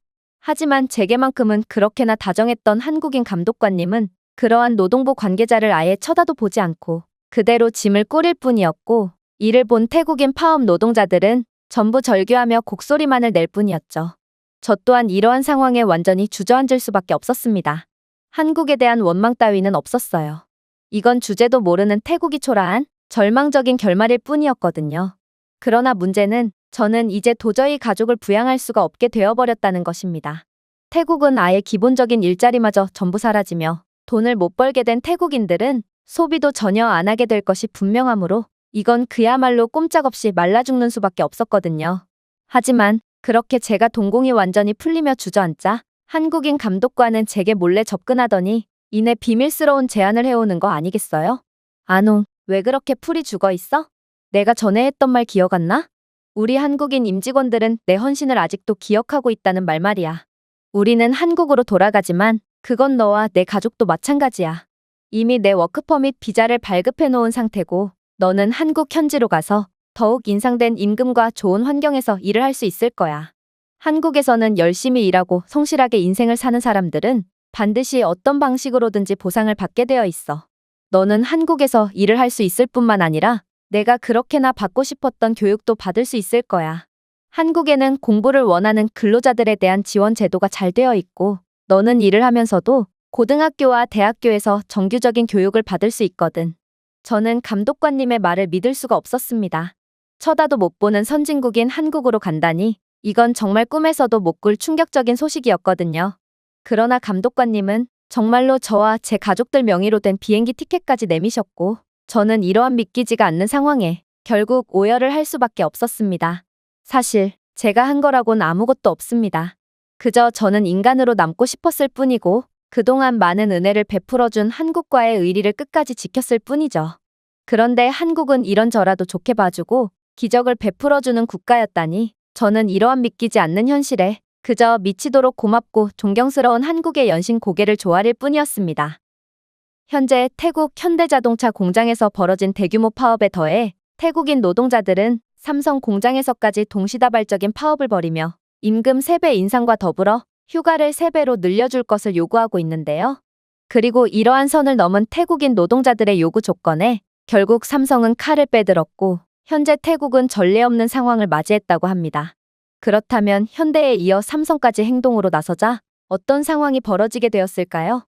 하지만 재계만큼은 그렇게나 다정했던 한국인 감독관님은 그러한 노동부 관계자를 아예 쳐다도 보지 않고 그대로 짐을 꾸릴 뿐이었고 이를 본 태국인 파업 노동자들은 전부 절규하며 곡소리만을 낼 뿐이었죠. 저 또한 이러한 상황에 완전히 주저앉을 수밖에 없었습니다. 한국에 대한 원망 따위는 없었어요. 이건 주제도 모르는 태국이 초라한 절망적인 결말일 뿐이었거든요. 그러나 문제는 저는 이제 도저히 가족을 부양할 수가 없게 되어버렸다는 것입니다. 태국은 아예 기본적인 일자리마저 전부 사라지며 돈을 못 벌게 된 태국인들은 소비도 전혀 안 하게 될 것이 분명하므로 이건 그야말로 꼼짝없이 말라 죽는 수밖에 없었거든요. 하지만 그렇게 제가 동공이 완전히 풀리며 주저앉자 한국인 감독관은 제게 몰래 접근하더니 이내 비밀스러운 제안을 해오는 거 아니겠어요? 아농, 왜 그렇게 풀이 죽어 있어? 내가 전에 했던 말 기억 안 나? 우리 한국인 임직원들은 내 헌신을 아직도 기억하고 있다는 말 말이야. 우리는 한국으로 돌아가지만 그건 너와 내 가족도 마찬가지야. 이미 내 워크퍼밋 비자를 발급해 놓은 상태고 너는 한국 현지로 가서 더욱 인상된 임금과 좋은 환경에서 일을 할 수 있을 거야. 한국에서는 열심히 일하고 성실하게 인생을 사는 사람들은 반드시 어떤 방식으로든지 보상을 받게 되어 있어. 너는 한국에서 일을 할 수 있을 뿐만 아니라 내가 그렇게나 받고 싶었던 교육도 받을 수 있을 거야. 한국에는 공부를 원하는 근로자들에 대한 지원 제도가 잘 되어 있고 너는 일을 하면서도 고등학교와 대학교에서 정규적인 교육을 받을 수 있거든. 저는 감독관님의 말을 믿을 수가 없었습니다. 쳐다도 못 보는 선진국인 한국으로 간다니 이건 정말 꿈에서도 못 꿀 충격적인 소식이었거든요. 그러나 감독관님은 정말로 저와 제 가족들 명의로 된 비행기 티켓까지 내미셨고 저는 이러한 믿기지가 않는 상황에 결국 오열을 할 수밖에 없었습니다. 사실 제가 한 거라곤 아무것도 없습니다. 그저 저는 인간으로 남고 싶었을 뿐이고 그동안 많은 은혜를 베풀어준 한국과의 의리를 끝까지 지켰을 뿐이죠. 그런데 한국은 이런저라도 좋게 봐주고 기적을 베풀어주는 국가였다니 저는 이러한 믿기지 않는 현실에 그저 미치도록 고맙고 존경스러운 한국의 연신 고개를 조아릴 뿐이었습니다. 현재 태국 현대자동차 공장에서 벌어진 대규모 파업에 더해 태국인 노동자들은 삼성 공장에서까지 동시다발적인 파업을 벌이며 임금 3배 인상과 더불어 휴가를 3배로 늘려줄 것을 요구하고 있는데요. 그리고 이러한 선을 넘은 태국인 노동자들의 요구 조건에 결국 삼성은 칼을 빼들었고 현재 태국은 전례 없는 상황을 맞이했다고 합니다. 그렇다면 현대에 이어 삼성까지 행동으로 나서자 어떤 상황이 벌어지게 되었을까요?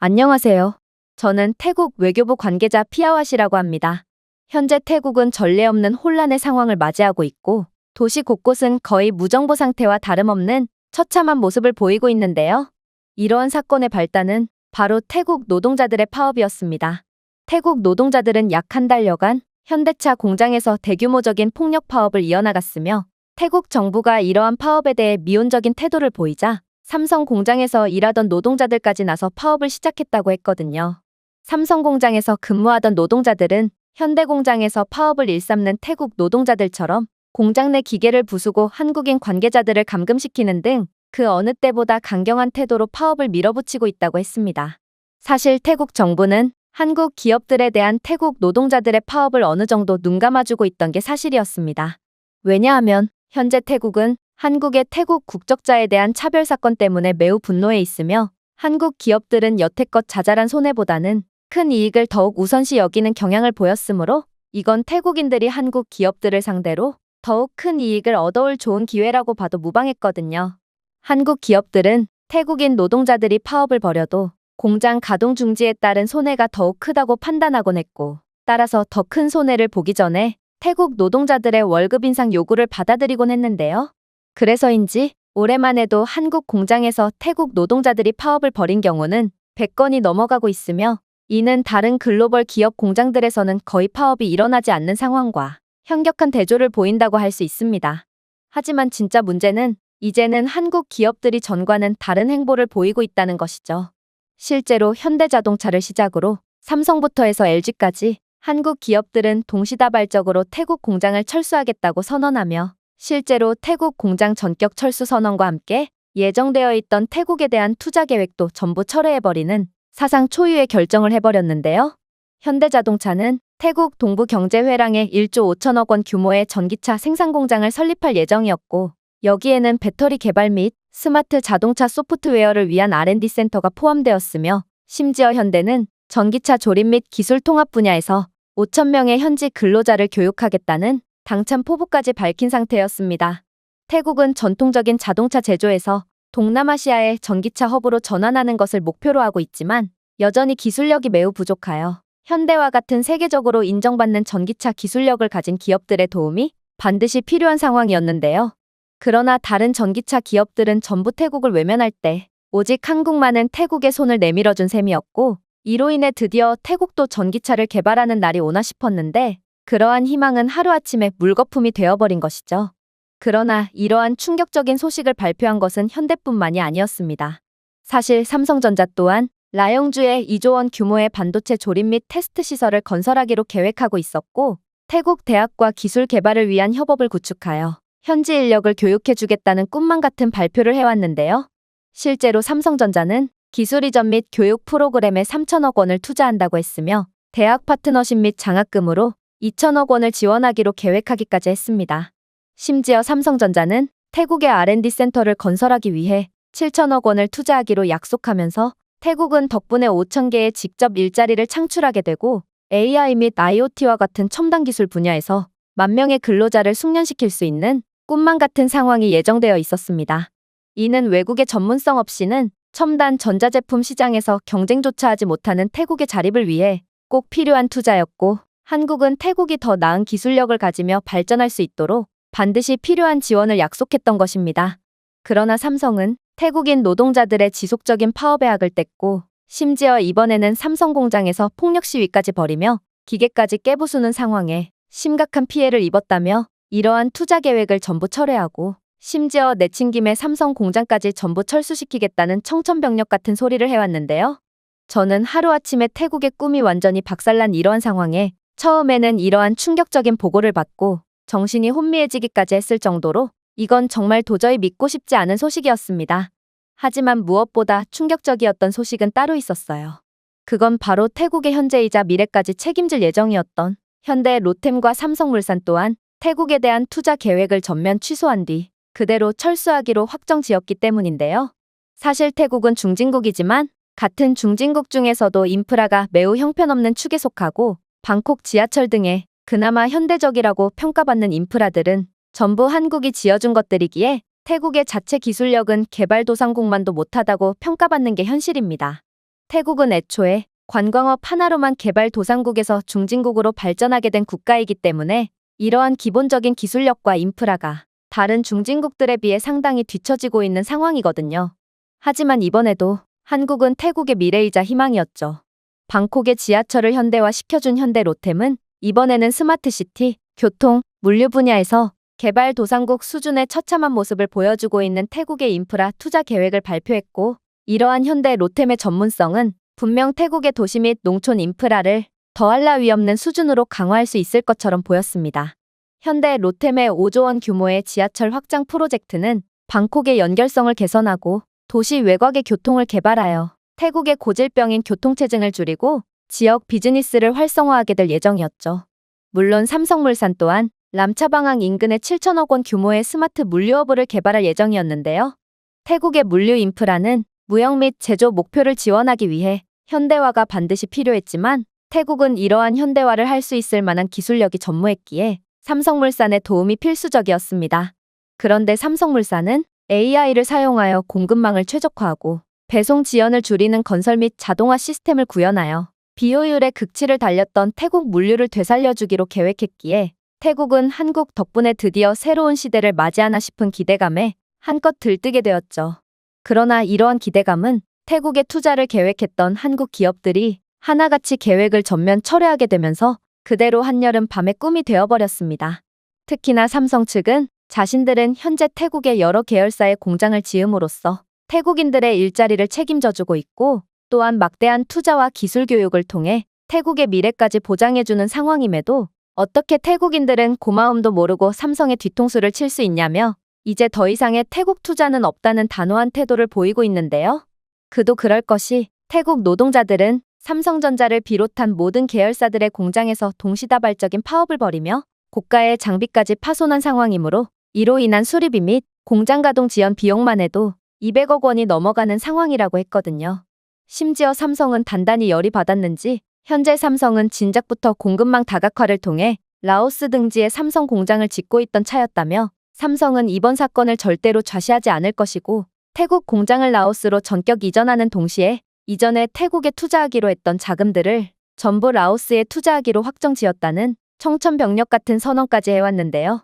안녕하세요. 저는 태국 외교부 관계자 피아와시라고 합니다. 현재 태국은 전례 없는 혼란의 상황을 맞이하고 있고 도시 곳곳은 거의 무정부 상태와 다름없는 처참한 모습을 보이고 있는데요. 이러한 사건의 발단은 바로 태국 노동자들의 파업이었습니다. 태국 노동자들은 약 한 달여간 현대차 공장에서 대규모적인 폭력 파업을 이어나갔으며 태국 정부가 이러한 파업에 대해 미온적인 태도를 보이자 삼성 공장에서 일하던 노동자들까지 나서 파업을 시작했다고 했거든요. 삼성 공장에서 근무하던 노동자들은 현대 공장에서 파업을 일삼는 태국 노동자들처럼 공장 내 기계를 부수고 한국인 관계자들을 감금시키는 등 그 어느 때보다 강경한 태도로 파업을 밀어붙이고 있다고 했습니다. 사실 태국 정부는 한국 기업들에 대한 태국 노동자들의 파업을 어느 정도 눈감아주고 있던 게 사실이었습니다. 왜냐하면 현재 태국은 한국의 태국 국적자에 대한 차별 사건 때문에 매우 분노해 있으며 한국 기업들은 여태껏 자잘한 손해보다는 큰 이익을 더욱 우선시 여기는 경향을 보였으므로 이건 태국인들이 한국 기업들을 상대로 더욱 큰 이익을 얻어올 좋은 기회라고 봐도 무방했거든요. 한국 기업들은 태국인 노동자들이 파업을 벌여도 공장 가동 중지에 따른 손해가 더욱 크다고 판단하곤 했고, 따라서 더 큰 손해를 보기 전에 태국 노동자들의 월급 인상 요구를 받아들이곤 했는데요. 그래서인지 올해만 해도 한국 공장에서 태국 노동자들이 파업을 벌인 경우는 100건이 넘어가고 있으며, 이는 다른 글로벌 기업 공장들에서는 거의 파업이 일어나지 않는 상황과 현격한 대조를 보인다고 할 수 있습니다. 하지만 진짜 문제는 이제는 한국 기업들이 전과는 다른 행보를 보이고 있다는 것이죠. 실제로 현대자동차를 시작으로 삼성부터 해서 LG까지 한국 기업들은 동시다발적으로 태국 공장을 철수하겠다고 선언하며 실제로 태국 공장 전격 철수 선언과 함께 예정되어 있던 태국에 대한 투자 계획도 전부 철회해버리는 사상 초유의 결정을 해버렸는데요. 현대자동차는 태국 동부경제회랑에 1조 5천억 원 규모의 전기차 생산 공장을 설립할 예정이었고, 여기에는 배터리 개발 및 스마트 자동차 소프트웨어를 위한 R&D 센터가 포함되었으며, 심지어 현대는 전기차 조립 및 기술 통합 분야에서 5천 명의 현지 근로자를 교육하겠다는 당찬 포부까지 밝힌 상태였습니다. 태국은 전통적인 자동차 제조에서 동남아시아의 전기차 허브로 전환하는 것을 목표로 하고 있지만 여전히 기술력이 매우 부족하여 현대와 같은 세계적으로 인정받는 전기차 기술력을 가진 기업들의 도움이 반드시 필요한 상황이었는데요. 그러나 다른 전기차 기업들은 전부 태국을 외면할 때 오직 한국만은 태국의 손을 내밀어준 셈이었고, 이로 인해 드디어 태국도 전기차를 개발하는 날이 오나 싶었는데 그러한 희망은 하루아침에 물거품이 되어버린 것이죠. 그러나 이러한 충격적인 소식을 발표한 것은 현대뿐만이 아니었습니다. 사실 삼성전자 또한 라영주에 2조 원 규모의 반도체 조립 및 테스트 시설을 건설하기로 계획하고 있었고, 태국 대학과 기술 개발을 위한 협업을 구축하여 현지 인력을 교육해주겠다는 꿈만 같은 발표를 해왔는데요. 실제로 삼성전자는 기술 이전 및 교육 프로그램에 3천억 원을 투자한다고 했으며 대학 파트너십 및 장학금으로 2천억 원을 지원하기로 계획하기까지 했습니다. 심지어 삼성전자는 태국의 R&D 센터를 건설하기 위해 7천억 원을 투자하기로 약속하면서 태국은 덕분에 5천 개의 직접 일자리를 창출하게 되고 AI 및 IoT와 같은 첨단 기술 분야에서 10,000명의 근로자를 숙련시킬 수 있는 꿈만 같은 상황이 예정되어 있었습니다. 이는 외국의 전문성 없이는 첨단 전자제품 시장에서 경쟁조차 하지 못하는 태국의 자립을 위해 꼭 필요한 투자였고, 한국은 태국이 더 나은 기술력을 가지며 발전할 수 있도록 반드시 필요한 지원을 약속했던 것입니다. 그러나 삼성은 태국인 노동자들의 지속적인 파업에 악을 뗐고, 심지어 이번에는 삼성 공장에서 폭력 시위까지 벌이며 기계까지 깨부수는 상황에 심각한 피해를 입었다며 이러한 투자 계획을 전부 철회하고 심지어 내친김에 삼성 공장까지 전부 철수시키겠다는 청천벽력 같은 소리를 해왔는데요. 저는 하루아침에 태국의 꿈이 완전히 박살난 이러한 상황에 처음에는 이러한 충격적인 보고를 받고 정신이 혼미해지기까지 했을 정도로 이건 정말 도저히 믿고 싶지 않은 소식이었습니다. 하지만 무엇보다 충격적이었던 소식은 따로 있었어요. 그건 바로 태국의 현재이자 미래까지 책임질 예정이었던 현대 로템과 삼성물산 또한 태국에 대한 투자 계획을 전면 취소한 뒤 그대로 철수하기로 확정지었기 때문인데요. 사실 태국은 중진국이지만 같은 중진국 중에서도 인프라가 매우 형편없는 축에 속하고 방콕 지하철 등의 그나마 현대적이라고 평가받는 인프라들은 전부 한국이 지어준 것들이기에 태국의 자체 기술력은 개발도상국만도 못하다고 평가받는 게 현실입니다. 태국은 애초에 관광업 하나로만 개발도상국에서 중진국으로 발전하게 된 국가이기 때문에 이러한 기본적인 기술력과 인프라가 다른 중진국들에 비해 상당히 뒤처지고 있는 상황이거든요. 하지만 이번에도 한국은 태국의 미래이자 희망이었죠. 방콕의 지하철을 현대화시켜준 현대 로템은 이번에는 스마트시티, 교통, 물류 분야에서 개발도상국 수준의 처참한 모습을 보여주고 있는 태국의 인프라 투자 계획을 발표했고, 이러한 현대 로템의 전문성은 분명 태국의 도시 및 농촌 인프라를 더할 나위 없는 수준으로 강화할 수 있을 것처럼 보였습니다. 현대 로템의 5조 원 규모의 지하철 확장 프로젝트는 방콕의 연결성을 개선하고 도시 외곽의 교통을 개발하여 태국의 고질병인 교통체증을 줄이고 지역 비즈니스를 활성화하게 될 예정이었죠. 물론 삼성물산 또한 람차방항 인근에 7천억 원 규모의 스마트 물류허브를 개발할 예정이었는데요. 태국의 물류 인프라는 무역 및 제조 목표를 지원하기 위해 현대화가 반드시 필요했지만 태국은 이러한 현대화를 할 수 있을 만한 기술력이 전무했기에 삼성물산의 도움이 필수적이었습니다. 그런데 삼성물산은 AI를 사용하여 공급망을 최적화하고 배송 지연을 줄이는 건설 및 자동화 시스템을 구현하여 비효율의 극치를 달렸던 태국 물류를 되살려주기로 계획했기에 태국은 한국 덕분에 드디어 새로운 시대를 맞이하나 싶은 기대감에 한껏 들뜨게 되었죠. 그러나 이러한 기대감은 태국에 투자를 계획했던 한국 기업들이 하나같이 계획을 전면 철회하게 되면서 그대로 한여름 밤의 꿈이 되어버렸습니다. 특히나 삼성 측은 자신들은 현재 태국의 여러 계열사의 공장을 지음으로써 태국인들의 일자리를 책임져주고 있고 또한 막대한 투자와 기술 교육을 통해 태국의 미래까지 보장해주는 상황임에도 어떻게 태국인들은 고마움도 모르고 삼성의 뒤통수를 칠 수 있냐며 이제 더 이상의 태국 투자는 없다는 단호한 태도를 보이고 있는데요. 그도 그럴 것이 태국 노동자들은 삼성전자를 비롯한 모든 계열사들의 공장에서 동시다발적인 파업을 벌이며 고가의 장비까지 파손한 상황이므로 이로 인한 수리비 및 공장 가동 지연 비용만 해도 200억 원이 넘어가는 상황이라고 했거든요. 심지어 삼성은 단단히 열이 받았는지 현재 삼성은 진작부터 공급망 다각화를 통해 라오스 등지에 삼성 공장을 짓고 있던 차였다며 삼성은 이번 사건을 절대로 좌시하지 않을 것이고 태국 공장을 라오스로 전격 이전하는 동시에 이전에 태국에 투자하기로 했던 자금들을 전부 라오스에 투자하기로 확정지었다는 청천벽력 같은 선언까지 해왔는데요.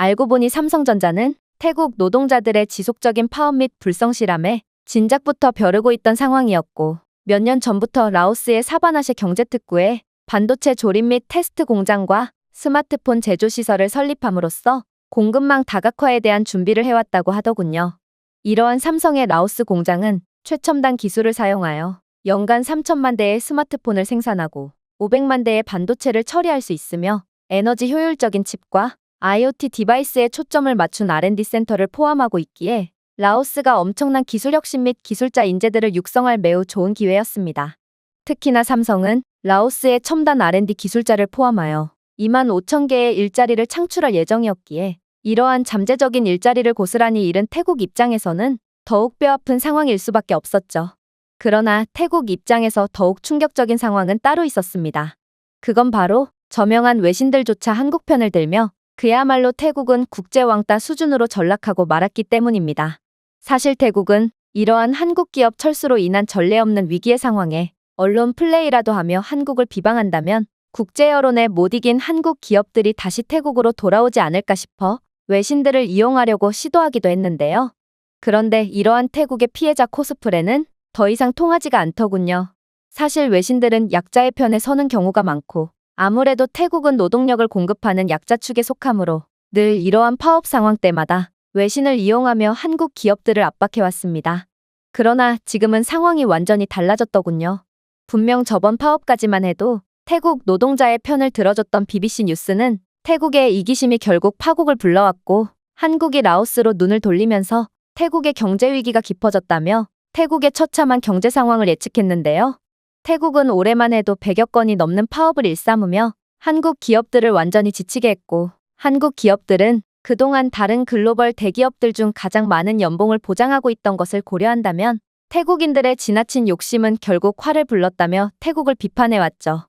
알고 보니 삼성전자는 태국 노동자들의 지속적인 파업 및 불성실함에 진작부터 벼르고 있던 상황이었고 몇 년 전부터 라오스의 사바나시 경제특구에 반도체 조립 및 테스트 공장과 스마트폰 제조시설을 설립함으로써 공급망 다각화에 대한 준비를 해왔다고 하더군요. 이러한 삼성의 라오스 공장은 최첨단 기술을 사용하여 연간 3천만 대의 스마트폰을 생산하고 500만 대의 반도체를 처리할 수 있으며 에너지 효율적인 칩과 IoT 디바이스에 초점을 맞춘 R&D 센터를 포함하고 있기에 라오스가 엄청난 기술 혁신 및 기술자 인재들을 육성할 매우 좋은 기회였습니다. 특히나 삼성은 라오스의 첨단 R&D 기술자를 포함하여 2만 5천 개의 일자리를 창출할 예정이었기에 이러한 잠재적인 일자리를 고스란히 잃은 태국 입장에서는 더욱 뼈아픈 상황일 수밖에 없었죠. 그러나 태국 입장에서 더욱 충격적인 상황은 따로 있었습니다. 그건 바로 저명한 외신들조차 한국 편을 들며 그야말로 태국은 국제 왕따 수준으로 전락하고 말았기 때문입니다. 사실 태국은 이러한 한국 기업 철수로 인한 전례 없는 위기의 상황에 언론 플레이라도 하며 한국을 비방한다면 국제 여론에 못 이긴 한국 기업들이 다시 태국으로 돌아오지 않을까 싶어 외신들을 이용하려고 시도하기도 했는데요. 그런데 이러한 태국의 피해자 코스프레는 더 이상 통하지가 않더군요. 사실 외신들은 약자의 편에 서는 경우가 많고 아무래도 태국은 노동력을 공급하는 약자 축에 속하므로 늘 이러한 파업 상황 때마다 외신을 이용하며 한국 기업들을 압박해왔습니다. 그러나 지금은 상황이 완전히 달라졌더군요. 분명 저번 파업까지만 해도 태국 노동자의 편을 들어줬던 BBC 뉴스는 태국의 이기심이 결국 파국을 불러왔고 한국이 라오스로 눈을 돌리면서 태국의 경제 위기가 깊어졌다며 태국의 처참한 경제 상황을 예측했는데요. 태국은 올해만 해도 100여 건이 넘는 파업을 일삼으며 한국 기업들을 완전히 지치게 했고 한국 기업들은 그동안 다른 글로벌 대기업들 중 가장 많은 연봉을 보장하고 있던 것을 고려한다면 태국인들의 지나친 욕심은 결국 화를 불렀다며 태국을 비판해왔죠.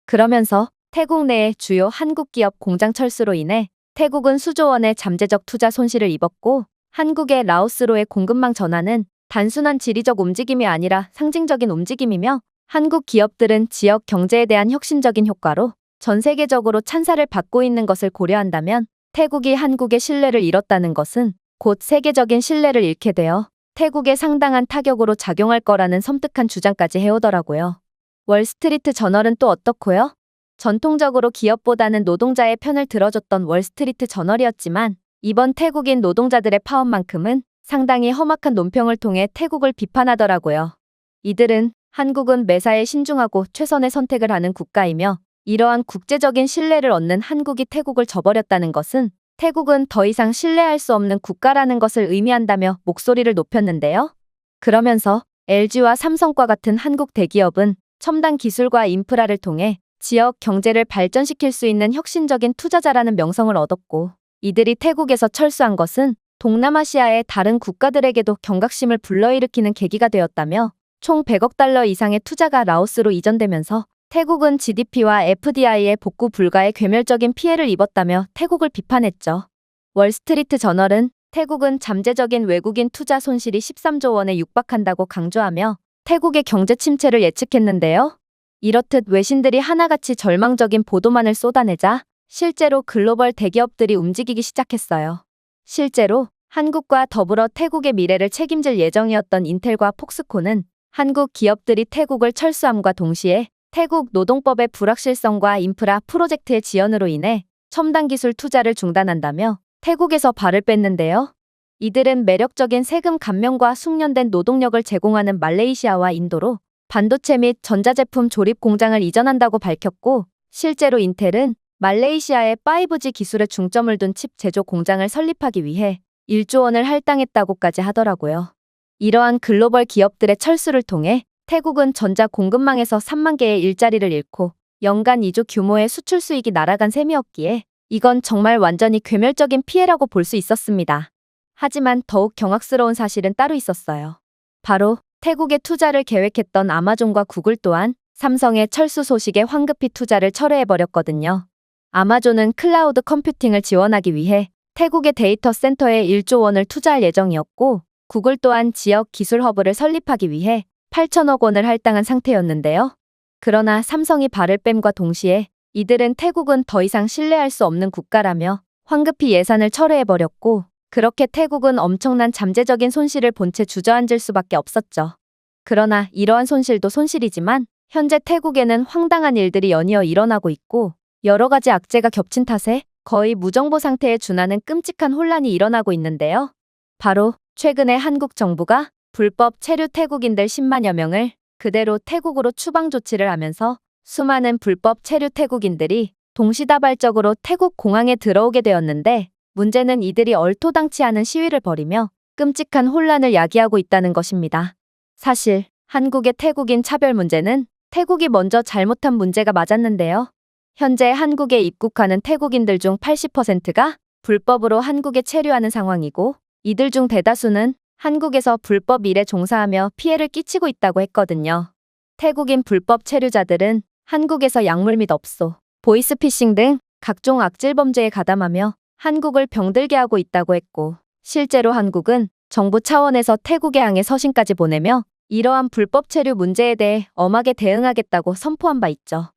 그러면서 태국 내의 주요 한국 기업 공장 철수로 인해 태국은 수조 원의 잠재적 투자 손실을 입었고 한국의 라오스로의 공급망 전환은 단순한 지리적 움직임이 아니라 상징적인 움직임이며 한국 기업들은 지역 경제에 대한 혁신적인 효과로 전 세계적으로 찬사를 받고 있는 것을 고려한다면 태국이 한국의 신뢰를 잃었다는 것은 곧 세계적인 신뢰를 잃게 되어 태국에 상당한 타격으로 작용할 거라는 섬뜩한 주장까지 해오더라고요. 월스트리트 저널은 또 어떻고요? 전통적으로 기업보다는 노동자의 편을 들어줬던 월스트리트 저널이었지만 이번 태국인 노동자들의 파업만큼은 상당히 험악한 논평을 통해 태국을 비판하더라고요. 이들은 한국은 매사에 신중하고 최선의 선택을 하는 국가이며 이러한 국제적인 신뢰를 얻는 한국이 태국을 저버렸다는 것은 태국은 더 이상 신뢰할 수 없는 국가라는 것을 의미한다며 목소리를 높였는데요. 그러면서 LG와 삼성과 같은 한국 대기업은 첨단 기술과 인프라를 통해 지역 경제를 발전시킬 수 있는 혁신적인 투자자라는 명성을 얻었고, 이들이 태국에서 철수한 것은 동남아시아의 다른 국가들에게도 경각심을 불러일으키는 계기가 되었다며, 총 100억 달러 이상의 투자가 라오스로 이전되면서 태국은 GDP와 FDI의 복구 불가의 괴멸적인 피해를 입었다며 태국을 비판했죠. 월스트리트 저널은 태국은 잠재적인 외국인 투자 손실이 13조 원에 육박한다고 강조하며 태국의 경제 침체를 예측했는데요. 이렇듯 외신들이 하나같이 절망적인 보도만을 쏟아내자 실제로 글로벌 대기업들이 움직이기 시작했어요. 실제로 한국과 더불어 태국의 미래를 책임질 예정이었던 인텔과 폭스콘은 한국 기업들이 태국을 철수함과 동시에 태국 노동법의 불확실성과 인프라 프로젝트의 지연으로 인해 첨단 기술 투자를 중단한다며 태국에서 발을 뺐는데요. 이들은 매력적인 세금 감면과 숙련된 노동력을 제공하는 말레이시아와 인도로 반도체 및 전자제품 조립 공장을 이전한다고 밝혔고, 실제로 인텔은 말레이시아의 5G 기술에 중점을 둔 칩 제조 공장을 설립하기 위해 1조 원을 할당했다고까지 하더라고요. 이러한 글로벌 기업들의 철수를 통해 태국은 전자 공급망에서 3만 개의 일자리를 잃고 연간 2조 규모의 수출 수익이 날아간 셈이었기에 이건 정말 완전히 괴멸적인 피해라고 볼 수 있었습니다. 하지만 더욱 경악스러운 사실은 따로 있었어요. 바로 태국에 투자를 계획했던 아마존과 구글 또한 삼성의 철수 소식에 황급히 투자를 철회해버렸거든요. 아마존은 클라우드 컴퓨팅을 지원하기 위해 태국의 데이터 센터에 1조 원을 투자할 예정이었고, 구글 또한 지역 기술 허브를 설립하기 위해 8천억 원을 할당한 상태였는데요. 그러나 삼성이 발을 뺨과 동시에 이들은 태국은 더 이상 신뢰할 수 없는 국가라며 황급히 예산을 철회해버렸고, 그렇게 태국은 엄청난 잠재적인 손실을 본 채 주저앉을 수밖에 없었죠. 그러나 이러한 손실도 손실이지만 현재 태국에는 황당한 일들이 연이어 일어나고 있고, 여러 가지 악재가 겹친 탓에 거의 무정부 상태에 준하는 끔찍한 혼란이 일어나고 있는데요. 바로 최근에 한국 정부가 불법 체류 태국인들 10만여 명을 그대로 태국으로 추방 조치를 하면서 수많은 불법 체류 태국인들이 동시다발적으로 태국 공항에 들어오게 되었는데, 문제는 이들이 얼토당치않은 시위를 벌이며 끔찍한 혼란을 야기하고 있다는 것입니다. 사실 한국의 태국인 차별 문제는 태국이 먼저 잘못한 문제가 맞았는데요. 현재 한국에 입국하는 태국인들 중 80%가 불법으로 한국에 체류하는 상황이고, 이들 중 대다수는 한국에서 불법 일에 종사하며 피해를 끼치고 있다고 했거든요. 태국인 불법 체류자들은 한국에서 약물 및 업소, 보이스피싱 등 각종 악질 범죄에 가담하며 한국을 병들게 하고 있다고 했고, 실제로 한국은 정부 차원에서 태국에 항해 서신까지 보내며 이러한 불법 체류 문제에 대해 엄하게 대응하겠다고 선포한 바 있죠.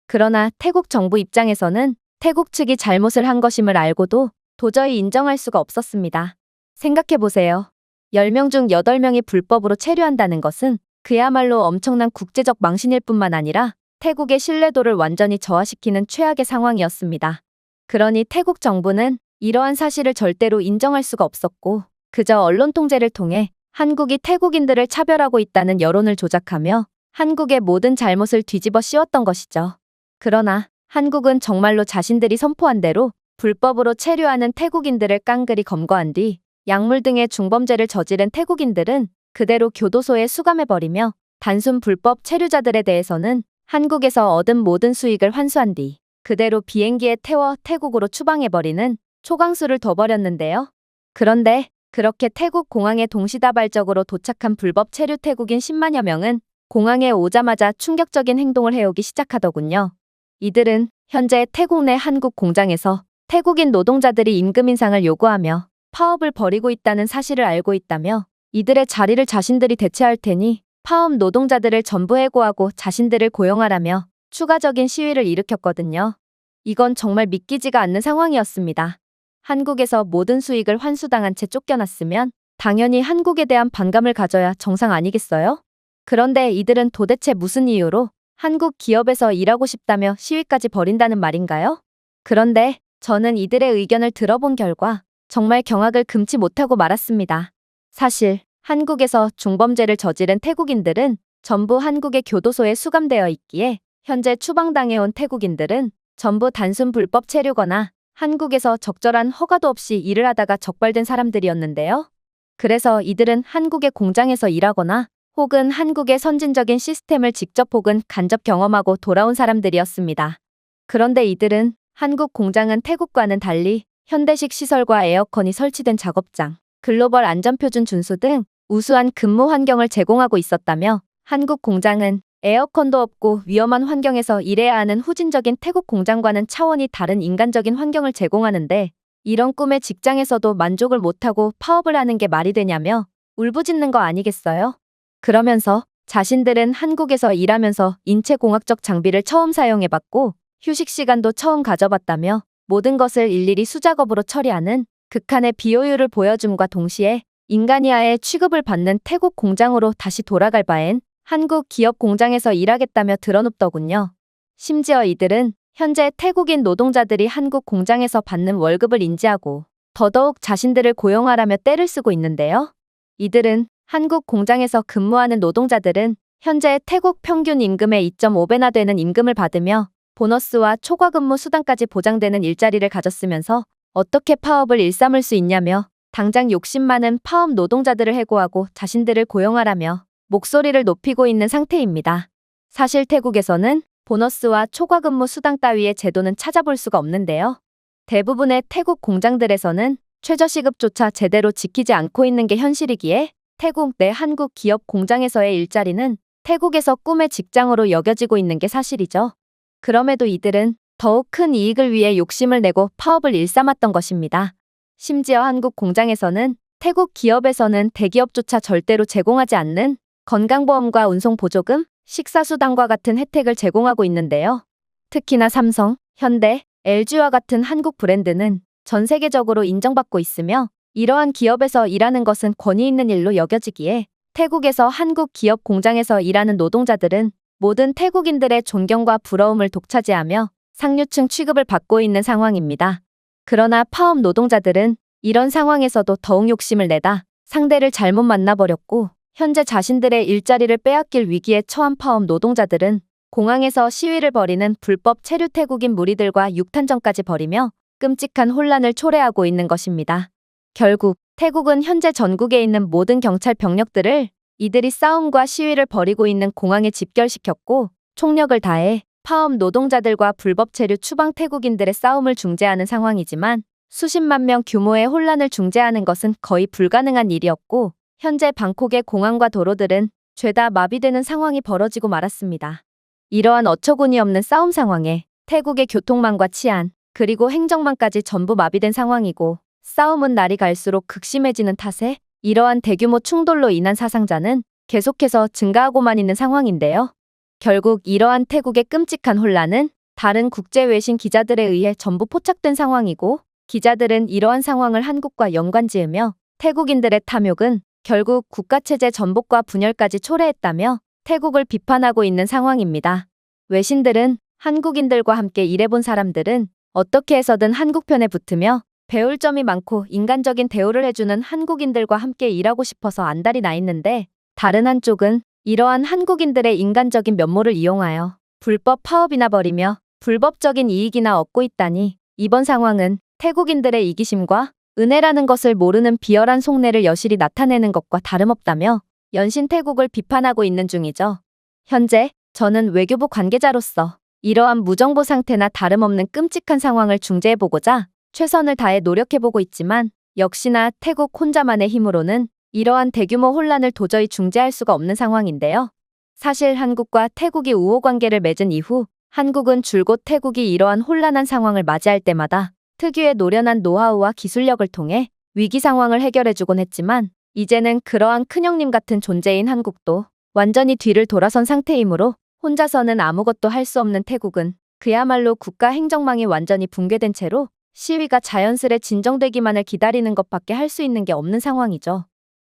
그러나 태국 정부 입장에서는 태국 측이 잘못을 한 것임을 알고도 도저히 인정할 수가 없었습니다. 생각해보세요. 10명 중 8명이 불법으로 체류한다는 것은 그야말로 엄청난 국제적 망신일 뿐만 아니라 태국의 신뢰도를 완전히 저하시키는 최악의 상황이었습니다. 그러니 태국 정부는 이러한 사실을 절대로 인정할 수가 없었고, 그저 언론 통제를 통해 한국이 태국인들을 차별하고 있다는 여론을 조작하며 한국의 모든 잘못을 뒤집어 씌웠던 것이죠. 그러나 한국은 정말로 자신들이 선포한 대로 불법으로 체류하는 태국인들을 깡그리 검거한 뒤 약물 등의 중범죄를 저지른 태국인들은 그대로 교도소에 수감해버리며 단순 불법 체류자들에 대해서는 한국에서 얻은 모든 수익을 환수한 뒤 그대로 비행기에 태워 태국으로 추방해버리는 초강수를 둬버렸는데요. 그런데 그렇게 태국 공항에 동시다발적으로 도착한 불법 체류 태국인 10만여 명은 공항에 오자마자 충격적인 행동을 해오기 시작하더군요. 이들은 현재 태국 내 한국 공장에서 태국인 노동자들이 임금 인상을 요구하며 파업을 벌이고 있다는 사실을 알고 있다며 이들의 자리를 자신들이 대체할 테니 파업 노동자들을 전부 해고하고 자신들을 고용하라며 추가적인 시위를 일으켰거든요. 이건 정말 믿기지가 않는 상황이었습니다. 한국에서 모든 수익을 환수당한 채 쫓겨났으면 당연히 한국에 대한 반감을 가져야 정상 아니겠어요? 그런데 이들은 도대체 무슨 이유로 한국 기업에서 일하고 싶다며 시위까지 벌인다는 말인가요? 그런데 저는 이들의 의견을 들어본 결과 정말 경악을 금치 못하고 말았습니다. 사실 한국에서 중범죄를 저지른 태국인들은 전부 한국의 교도소에 수감되어 있기에 현재 추방당해온 태국인들은 전부 단순 불법 체류거나 한국에서 적절한 허가도 없이 일을 하다가 적발된 사람들이었는데요. 그래서 이들은 한국의 공장에서 일하거나 혹은 한국의 선진적인 시스템을 직접 혹은 간접 경험하고 돌아온 사람들이었습니다. 그런데 이들은 한국 공장은 태국과는 달리 현대식 시설과 에어컨이 설치된 작업장, 글로벌 안전표준 준수 등 우수한 근무 환경을 제공하고 있었다며 한국 공장은 에어컨도 없고 위험한 환경에서 일해야 하는 후진적인 태국 공장과는 차원이 다른 인간적인 환경을 제공하는데 이런 꿈의 직장에서도 만족을 못하고 파업을 하는 게 말이 되냐며 울부짖는 거 아니겠어요? 그러면서 자신들은 한국에서 일하면서 인체공학적 장비를 처음 사용해봤고 휴식 시간도 처음 가져봤다며 모든 것을 일일이 수작업으로 처리하는 극한의 비효율을 보여줌과 동시에 인간이 아예 취급을 받는 태국 공장으로 다시 돌아갈 바엔 한국 기업 공장에서 일하겠다며 드러눕더군요. 심지어 이들은 현재 태국인 노동자들이 한국 공장에서 받는 월급을 인지하고 더더욱 자신들을 고용하라며 떼를 쓰고 있는데요. 이들은 한국 공장에서 근무하는 노동자들은 현재 태국 평균 임금의 2.5배나 되는 임금을 받으며 보너스와 초과 근무 수당까지 보장되는 일자리를 가졌으면서 어떻게 파업을 일삼을 수 있냐며 당장 욕심 많은 파업 노동자들을 해고하고 자신들을 고용하라며 목소리를 높이고 있는 상태입니다. 사실 태국에서는 보너스와 초과 근무 수당 따위의 제도는 찾아볼 수가 없는데요. 대부분의 태국 공장들에서는 최저시급조차 제대로 지키지 않고 있는 게 현실이기에 태국 내 한국 기업 공장에서의 일자리는 태국에서 꿈의 직장으로 여겨지고 있는 게 사실이죠. 그럼에도 이들은 더욱 큰 이익을 위해 욕심을 내고 파업을 일삼았던 것입니다. 심지어 한국 공장에서는 태국 기업에서는 대기업조차 절대로 제공하지 않는 건강보험과 운송보조금, 식사수당과 같은 혜택을 제공하고 있는데요. 특히나 삼성, 현대, LG와 같은 한국 브랜드는 전 세계적으로 인정받고 있으며 이러한 기업에서 일하는 것은 권위 있는 일로 여겨지기에 태국에서 한국 기업 공장에서 일하는 노동자들은 모든 태국인들의 존경과 부러움을 독차지하며 상류층 취급을 받고 있는 상황입니다. 그러나 파업 노동자들은 이런 상황에서도 더욱 욕심을 내다 상대를 잘못 만나버렸고 현재 자신들의 일자리를 빼앗길 위기에 처한 파업 노동자들은 공항에서 시위를 벌이는 불법 체류 태국인 무리들과 육탄전까지 벌이며 끔찍한 혼란을 초래하고 있는 것입니다. 결국 태국은 현재 전국에 있는 모든 경찰 병력들을 이들이 싸움과 시위를 벌이고 있는 공항에 집결시켰고 총력을 다해 파업 노동자들과 불법 체류 추방 태국인들의 싸움을 중재하는 상황이지만 수십만 명 규모의 혼란을 중재하는 것은 거의 불가능한 일이었고 현재 방콕의 공항과 도로들은 죄다 마비되는 상황이 벌어지고 말았습니다. 이러한 어처구니 없는 싸움 상황에 태국의 교통망과 치안, 그리고 행정망까지 전부 마비된 상황이고 싸움은 날이 갈수록 극심해지는 탓에 이러한 대규모 충돌로 인한 사상자는 계속해서 증가하고만 있는 상황인데요. 결국 이러한 태국의 끔찍한 혼란은 다른 국제 외신 기자들에 의해 전부 포착된 상황이고 기자들은 이러한 상황을 한국과 연관지으며 태국인들의 탐욕은 결국 국가체제 전복과 분열까지 초래했다며 태국을 비판하고 있는 상황입니다. 외신들은 한국인들과 함께 일해본 사람들은 어떻게 해서든 한국 편에 붙으며 배울 점이 많고 인간적인 대우를 해주는 한국인들과 함께 일하고 싶어서 안달이 나 있는데 다른 한쪽은 이러한 한국인들의 인간적인 면모를 이용하여 불법 파업이나 벌이며 불법적인 이익이나 얻고 있다니 이번 상황은 태국인들의 이기심과 은혜라는 것을 모르는 비열한 속내를 여실히 나타내는 것과 다름없다며 연신 태국을 비판하고 있는 중이죠. 현재 저는 외교부 관계자로서 이러한 무정부 상태나 다름없는 끔찍한 상황을 중재해보고자 최선을 다해 노력해보고 있지만 역시나 태국 혼자만의 힘으로는 이러한 대규모 혼란을 도저히 중재할 수가 없는 상황인데요. 사실 한국과 태국이 우호 관계를 맺은 이후 한국은 줄곧 태국이 이러한 혼란한 상황을 맞이할 때마다 특유의 노련한 노하우와 기술력을 통해 위기 상황을 해결해주곤 했지만 이제는 그러한 큰형님 같은 존재인 한국도 완전히 뒤를 돌아선 상태이므로 혼자서는 아무것도 할 수 없는 태국은 그야말로 국가 행정망이 완전히 붕괴된 채로 시위가 자연스레 진정되기만을 기다리는 것밖에 할 수 있는 게 없는 상황이죠.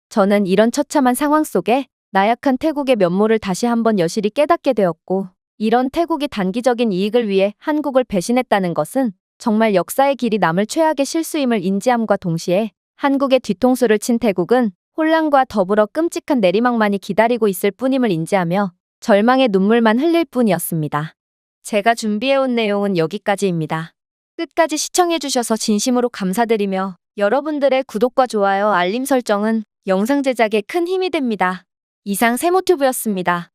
저는 이런 처참한 상황 속에 나약한 태국의 면모를 다시 한번 여실히 깨닫게 되었고 이런 태국이 단기적인 이익을 위해 한국을 배신했다는 것은 정말 역사의 길이 남을 최악의 실수임을 인지함과 동시에 한국의 뒤통수를 친 태국은 혼란과 더불어 끔찍한 내리막만이 기다리고 있을 뿐임을 인지하며 절망의 눈물만 흘릴 뿐이었습니다. 제가 준비해온 내용은 여기까지입니다. 끝까지 시청해주셔서 진심으로 감사드리며 여러분들의 구독과 좋아요, 알림 설정은 영상 제작에 큰 힘이 됩니다. 이상 세모튜브였습니다.